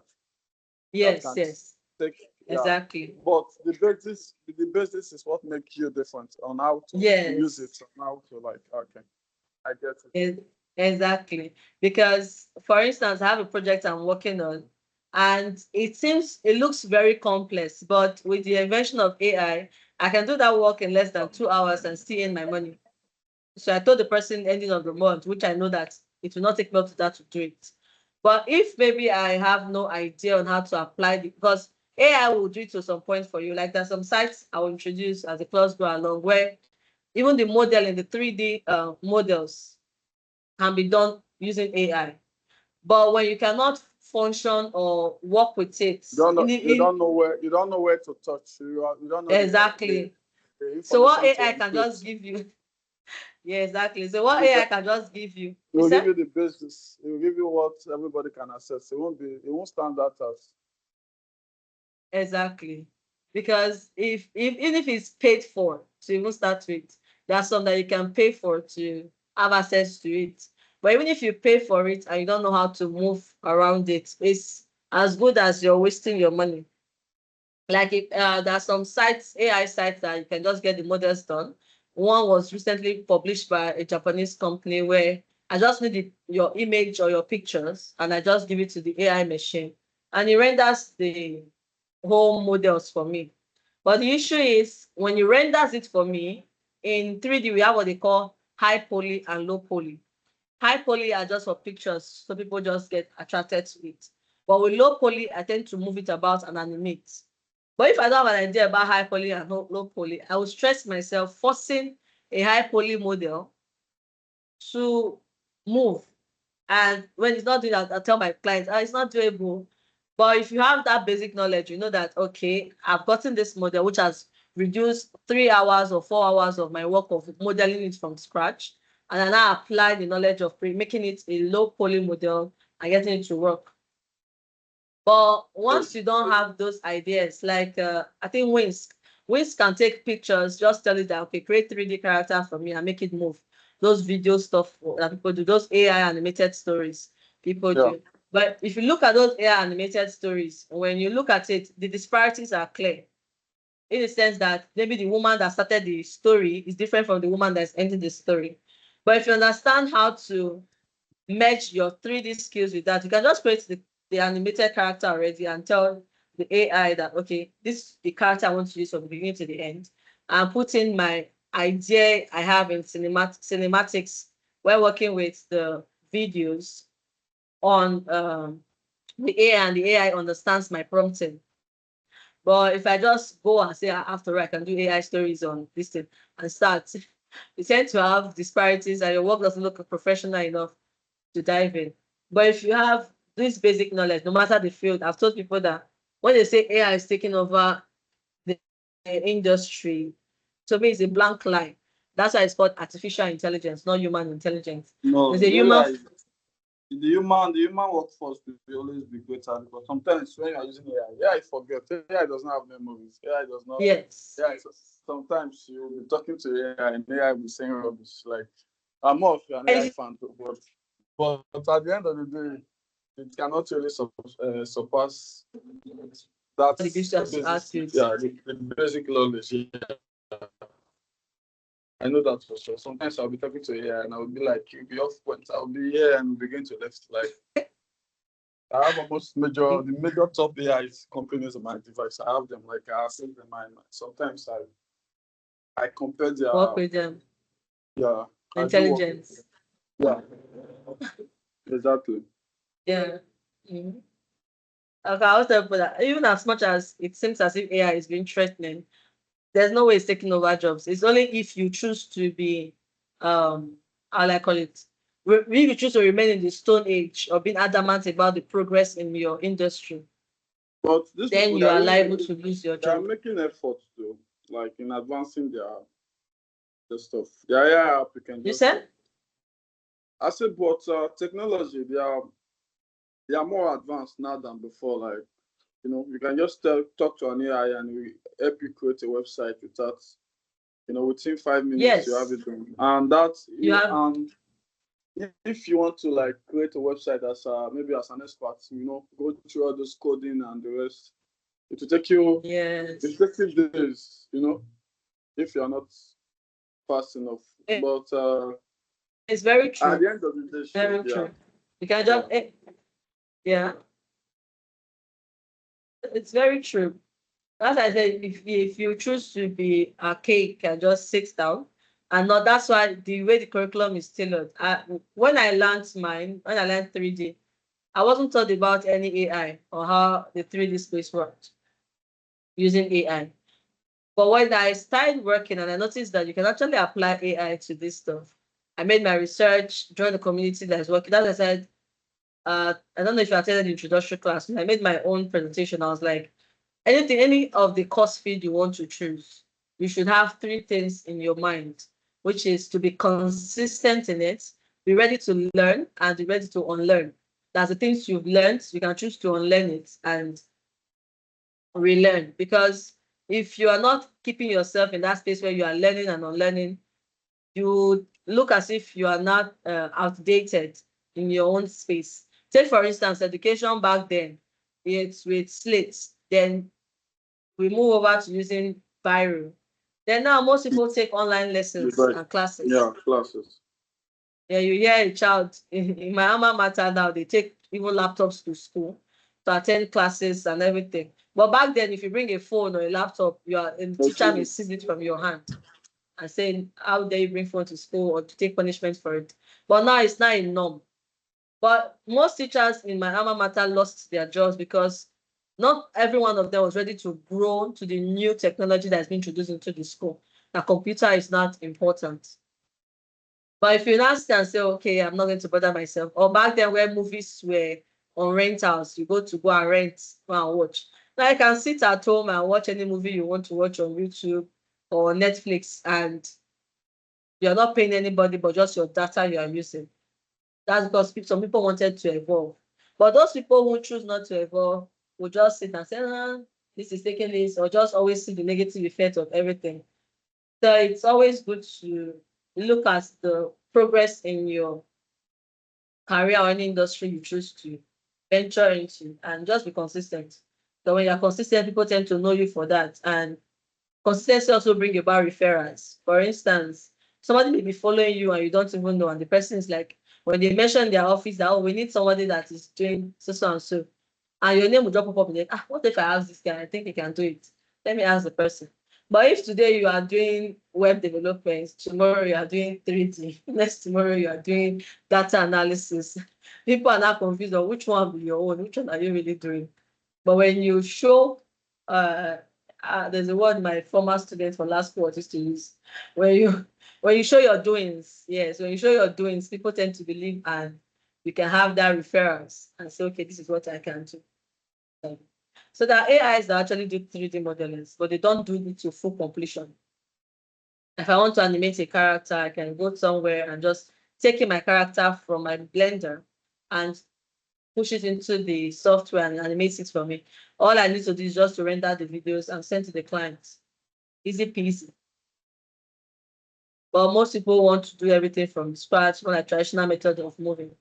yes, can yes. take. Yeah. Exactly. But the basis is what makes you different on how to use it, Yes. on how to like. Okay, I get it. Exactly. Because, for instance, I have a project I'm working on, and it looks very complex, but with the invention of I can do that work in less than 2 hours and still earn my money. So I told the person ending of the month, which I know that it will not take me up to that to do it. But if maybe I have no idea on how to apply because AI will do it to some point for you. Like there's some sites I will introduce as the class go along where even the model in the 3D models can be done using AI. But when you cannot function or work with it, You don't know where to touch. You don't know exactly. the So what information to AI can input. just give you, yeah, exactly. So what You AI can, can just give you, it you will give said? you the basis. It will give you what everybody can access. It won't stand out as. Exactly. Because if even if it's paid for to even start with, there's some that you can pay for to have access to it. But even if you pay for it and you don't know how to move around it, it's as good as you're wasting your money. Like if there are some sites, AI sites that you can just get the models done. One was recently published by a Japanese company where I just need your image or your pictures and I just give it to the AI machine and it renders the whole models for me. But the issue is when it renders it for me in 3D, we have what they call high poly and low poly. High poly are just for pictures, so people just get attracted to it. But with low poly, I tend to move it about and animate. But if I don't have an idea about high poly and low poly, I will stress myself forcing a high poly model to move. And when it's not doing that, I tell my clients, it's not doable. But if you have that basic knowledge, you know that, okay, I've gotten this model, which has reduced 3 hours or 4 hours of my work of modeling it from scratch. And I now apply the knowledge of making it a low poly model and getting it to work. But once you don't have those ideas, like I think Wins can take pictures, just tell it that, okay, create 3D character for me and make it move. Those video stuff that people do, those AI animated stories people Yeah. do. But if you look at those AI animated stories, when you look at it, the disparities are clear. In the sense that maybe the woman that started the story is different from the woman that's ending the story. But if you understand how to merge your 3D skills with that, you can just create the animated character already and tell the AI that, okay, this is the character I want to use from the beginning to the end, and put in my idea I have in cinematics while working with the videos on the AI, and the AI understands my prompting. But if I just go and say, after I can do AI stories on this thing and start, you tend to have disparities and your work doesn't look professional enough to dive in. But if you have this basic knowledge, no matter the field, I've told people that when they say AI is taking over the industry, to me it's a blank line. That's why it's called artificial intelligence, not human intelligence. No, There's a human. the human workforce will always be greater because sometimes when you are using AI forget. AI does not have memories. AI does not. Yes. AI, sometimes you will be talking to AI and AI will be saying rubbish. Like I'm more of an AI fan, but at the end of the day, it cannot really surpass that The digital basic, attitudes. the basic knowledge. I know that for sure. Sometimes I'll be talking to AI and I'll be like, you'll be off point. I'll be here and begin to left. Like I have almost the major top AI companies on my device. I have them like I save them. Sometimes I compare Work with them. I do work. Intelligence. Yeah, exactly. Yeah. Mhm. Okay, I was tell people that even as much as it seems as if AI is being threatening, there's no way it's taking over jobs. It's only if you choose to be, how do I call it? If you choose to remain in the stone age or being adamant about the progress in your industry, But these then people you they're are really liable to lose your they are job. making efforts to like in advancing their stuff. Their AI app you can You just said? I said, but technology they are more advanced now than before. Like you can just talk to an AI and we help you create a website without within 5 minutes you have Yes. it done. And that You have. and if you want to like create a website as maybe as an expert, go through all those coding and the rest. It will take you Yes. effective days, if you are not fast enough. It- But It's very at true. the end of the day, sure, Very yeah. true. You can just, yeah, it's very true. As I said, if you choose to be archaic and just sit down, and not that's why the way the curriculum is tailored. When I learned 3D, I wasn't taught about any AI or how the 3D space worked using AI. But when I started working and I noticed that you can actually apply AI to this stuff, I made my research, joined the community that is working. As I said, I don't know if you attended the introductory class. I made my own presentation. I was like, any of the course field you want to choose, you should have three things in your mind, which is to be consistent in it, be ready to learn, and be ready to unlearn. That's the things you've learned. You can choose to unlearn it and relearn. Because if you are not keeping yourself in that space where you are learning and unlearning, you look as if you are not outdated in your own space. Take, for instance, education back then, it's with slates. Then we move over to using Biro. Then now most people take online lessons Right. and classes. Yeah, classes. Yeah, you hear a child in my alma mater now, they take even laptops to school to attend classes and everything. But back then, if you bring a phone or a laptop, the teacher may seize it from your hand and saying, how dare you bring phone to school or to take punishment for it. But now it's not a norm. But most teachers in my alma mater lost their jobs because not every one of them was ready to grow to the new technology that's been introduced into the school. The computer is not important. But if you now stand and say, okay, I'm not going to bother myself, or back then where movies were on rentals, you go and rent, go and watch. Now you can sit at home and watch any movie you want to watch on YouTube or Netflix, and you're not paying anybody but just your data you are using. That's because some people wanted to evolve. But those people who choose not to evolve will just sit and say, this is taking this, or just always see the negative effect of everything. So it's always good to look at the progress in your career or any industry you choose to venture into and just be consistent. So when you're consistent, people tend to know you for that. And consistency also bring about referrals. For instance, somebody may be following you and you don't even know, and the person is like, when they mention their office, that we need somebody that is doing so and so, and your name will drop up and like, what if I ask this guy? I think he can do it. Let me ask the person. But if today you are doing web development, tomorrow you are doing 3D, next tomorrow you are doing data analysis, people are not confused on which one will be your own, which one are you really doing. But when you show, there's a word my former student for last quarter used to use, when you show your doings, yes, when you show your doings, people tend to believe and you can have that reference and say, okay, this is what I can do. So there are AIs that actually do 3D modelings, but they don't do it to full completion. If I want to animate a character, I can go somewhere and just take my character from my Blender and push it into the software and animate it for me. All I need to do is just to render the videos and send to the client. Easy peasy. But most people want to do everything from scratch, more like traditional method of moving.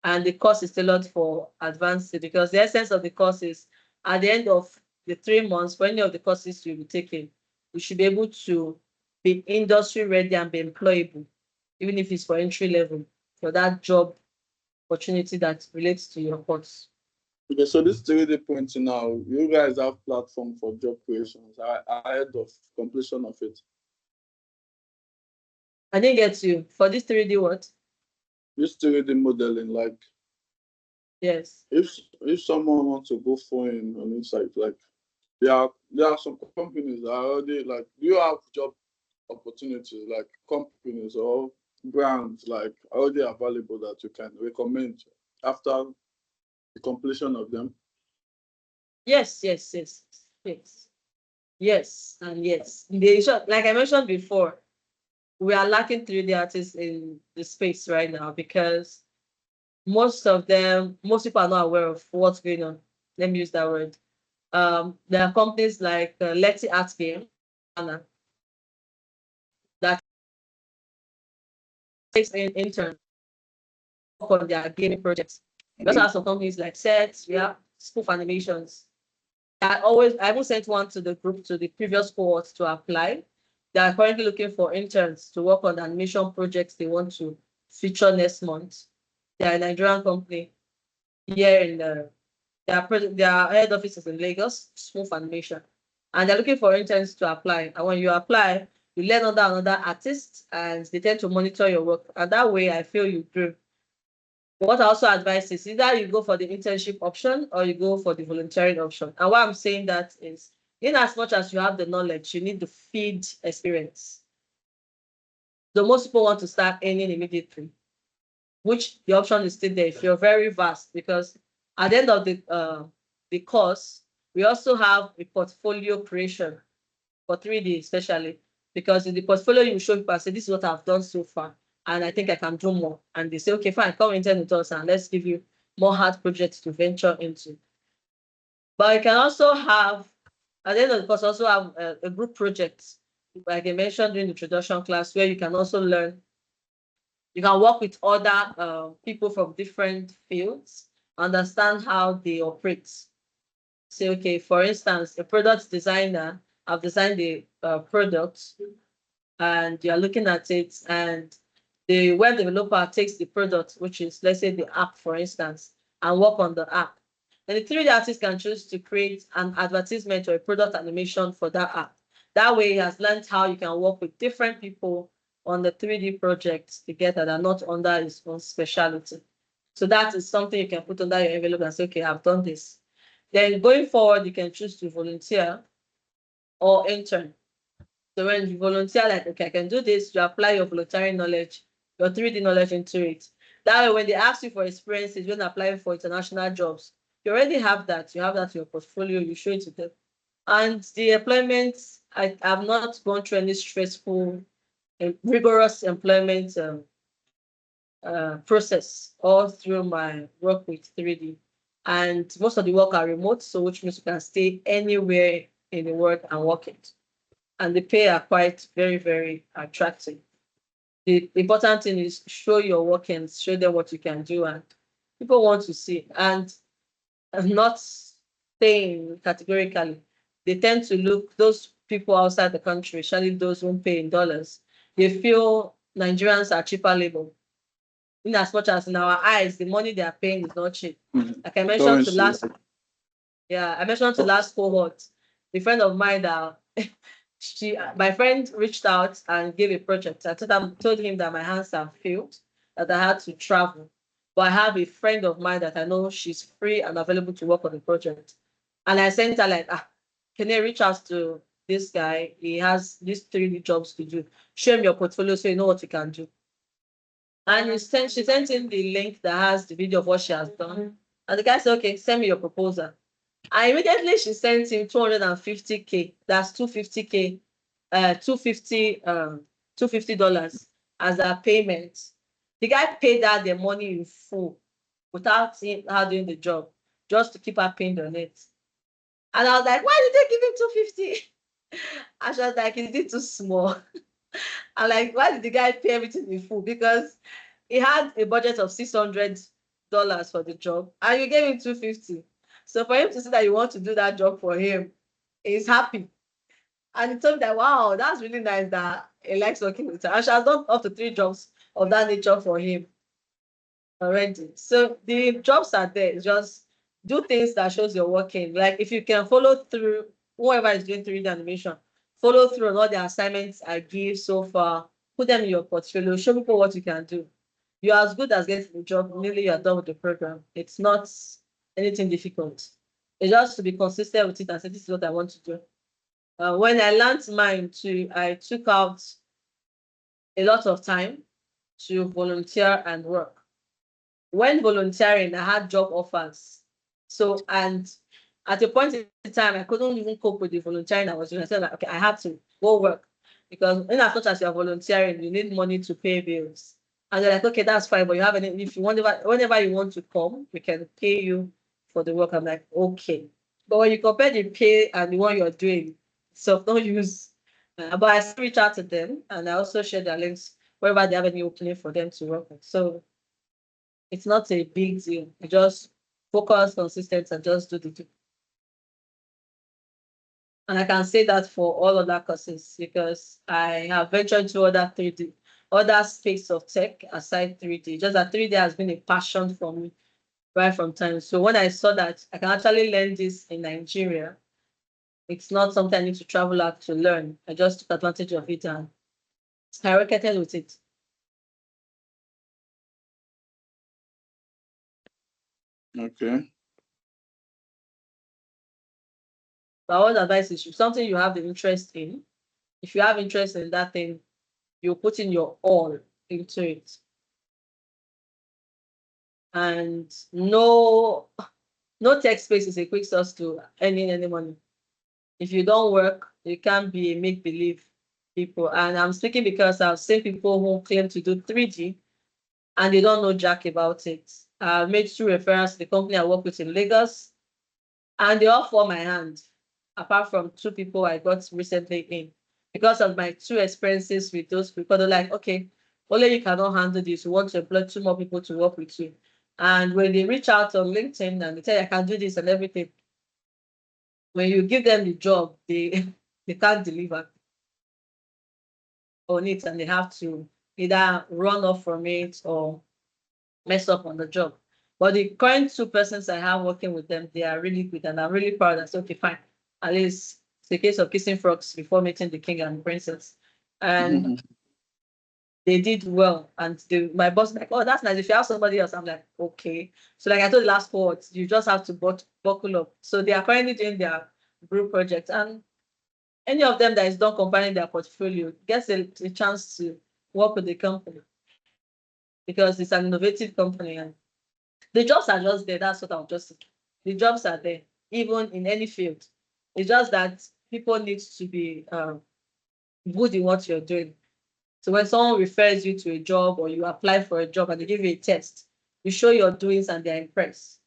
And the course is tailored for advanced because the essence of the course is at the end of the 3 months, for any of the courses you'll be taking, you should be able to be industry ready and be employable, even if it's for entry level, for that job opportunity that relates to your course. Okay, so this 3D printing now, you guys have platform for job creations ahead of completion of it. I didn't get you. For this 3D what? This 3D modeling, like Yes. if someone wants to go foreign on inside, like there are some companies that are already like, do you have job opportunities like companies or brands like already available that you can recommend after the completion of them? Yes, yes, yes, yes. Yes, and yes. Like I mentioned before, we are lacking 3D artists in the space right now because most people are not aware of what's going on. Let me use that word. There are companies like Letty Art Game that takes in interns work on their gaming projects. We also have some companies like Sets, we have Spoof Animations. I even sent one to the group, to the previous cohort to apply. They are currently looking for interns to work on the animation projects they want to feature next month. They are a Nigerian company here in their head office is in Lagos, Smooth Animation. And they're looking for interns to apply. And when you apply, you learn under another artist and they tend to monitor your work. And that way I feel you grow. What I also advise is either you go for the internship option or you go for the volunteering option. And why I'm saying that is, in as much as you have the knowledge, you need to feed experience. So most people want to start earning immediately, which the option is still there if you're very vast, because at the end of the course, we also have a portfolio creation for 3D especially, because in the portfolio you show people, say, this is what I've done so far, and I think I can do more. And they say, okay, fine, come intern with us and let's give you more hard projects to venture into. But you can also have, at the end of the course, also have a group project, like I mentioned during the introduction class, where you can also learn. You can work with other people from different fields, understand how they operate. Say, okay, for instance, a product designer, I've designed the product and you're looking at it, and the web developer takes the product, which is, let's say, the app, for instance, and work on the app. And the 3D artist can choose to create an advertisement or a product animation for that app. That way, he has learned how you can work with different people on the 3D projects together that are not under his own specialty. So that is something you can put under your envelope and say, okay, I've done this. Then going forward, you can choose to volunteer or intern. So when you volunteer, like, okay, I can do this, you apply your volunteering knowledge, your 3D knowledge into it. That way, when they ask you for experiences when applying for international jobs, you already have that. You have that in your portfolio, you show it to them. And the employment, I have not gone through any stressful, rigorous employment process all through my work with 3D. And most of the work are remote, so which means you can stay anywhere in the world and work it. And the pay are quite very, very attractive. The important thing is show your workings, show them what you can do, and people want to see. And I'm not saying categorically, they tend to look, those people outside the country, especially those who pay in dollars, they feel Nigerians are cheaper labor. In as much as in our eyes, the money they are paying is not cheap. Like I mentioned to last, I mentioned to last cohort, a friend of mine that my friend reached out and gave a project. I told him that my hands are filled, that I had to travel. But I have a friend of mine that I know she's free and available to work on the project. And I sent her like, can you reach out to this guy? He has these 3D jobs to do. Show him your portfolio so you know what you can do. And she sent him the link that has the video of what she has done. And the guy said, okay, send me your proposal. And immediately she sent him 250K. That's 250K, $250 as a payment. The guy paid her the money in full without seeing her doing the job, just to keep her pinned on it. And I was like, why did they give him 250? And she was like, is it too small? I'm like, why did the guy pay everything in full? Because he had a budget of $600 for the job, and you gave him 250. So for him to say that you want to do that job for him, he's happy. And he told me that, wow, that's really nice that he likes working with her. And she has done up to 3 jobs of that nature for him already. So the jobs are there. It's just do things that shows you're working. Like if you can follow through, whoever is doing 3D animation, follow through on all the assignments I give so far, put them in your portfolio, show people what you can do. You're as good as getting the job, nearly you're done with the program. It's not anything difficult. It's just to be consistent with it and say, this is what I want to do. When I learned mine too, I took out a lot of time to volunteer and work. When volunteering, I had job offers. So, and at a point in time, I couldn't even cope with the volunteering I was doing. I said, like, okay, I had to go work, because in as much as you're volunteering, you need money to pay bills. And they're like, okay, that's fine, but you have any, if you want, whenever you want to come, we can pay you for the work. I'm like, okay. But when you compare the pay and the one you're doing, it's of no use. But I still reach out to them, and I also share their links wherever they have any opening for them to work with. So it's not a big deal. You just focus, consistent, and just do the thing. And I can say that for all other courses because I have ventured to other 3D, other space of tech aside 3D. Just that 3D has been a passion for me right from time. So when I saw that I can actually learn this in Nigeria, it's not something I need to travel out to learn. I just took advantage of it and skyrocketed with it. Okay. But I would advise is if something you have the interest in, if you have interest in that thing, you put in your all into it. And no tech space is a quick source to earning any money. If you don't work, you can't be a make-believe people. And I'm speaking because I've seen people who claim to do 3D and they don't know jack about it. I made 2 referrals to the company I work with in Lagos, and they all fall my hand, apart from 2 people I got recently in. Because of my 2 experiences with those people, they're like, okay, only you cannot handle this. You want to employ 2 more people to work with you. And when they reach out on LinkedIn and they tell you I can do this and everything, when you give them the job, they they can't deliver on it and they have to either run off from it or mess up on the job. But the current 2 persons I have working with them, they are really good and I'm really proud. I said, okay, fine. At least it's a case of kissing frogs before meeting the king and princess. And they did well. And my boss like, oh, that's nice. If you have somebody else, I'm like, okay. So like I told the last cohort, you just have to buckle up. So they are currently doing their group project. And any of them that is done combining their portfolio gets a chance to work with the company because it's an innovative company and the jobs are just there. That's what I'll just say. The jobs are there, even in any field. It's just that people need to be good in what you're doing. So when someone refers you to a job or you apply for a job and they give you a test, you show your doings and they're impressed.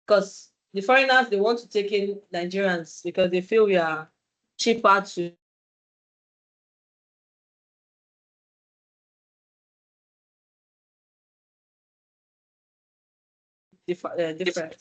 Because the foreigners, they want to take in Nigerians because they feel we are cheaper to different.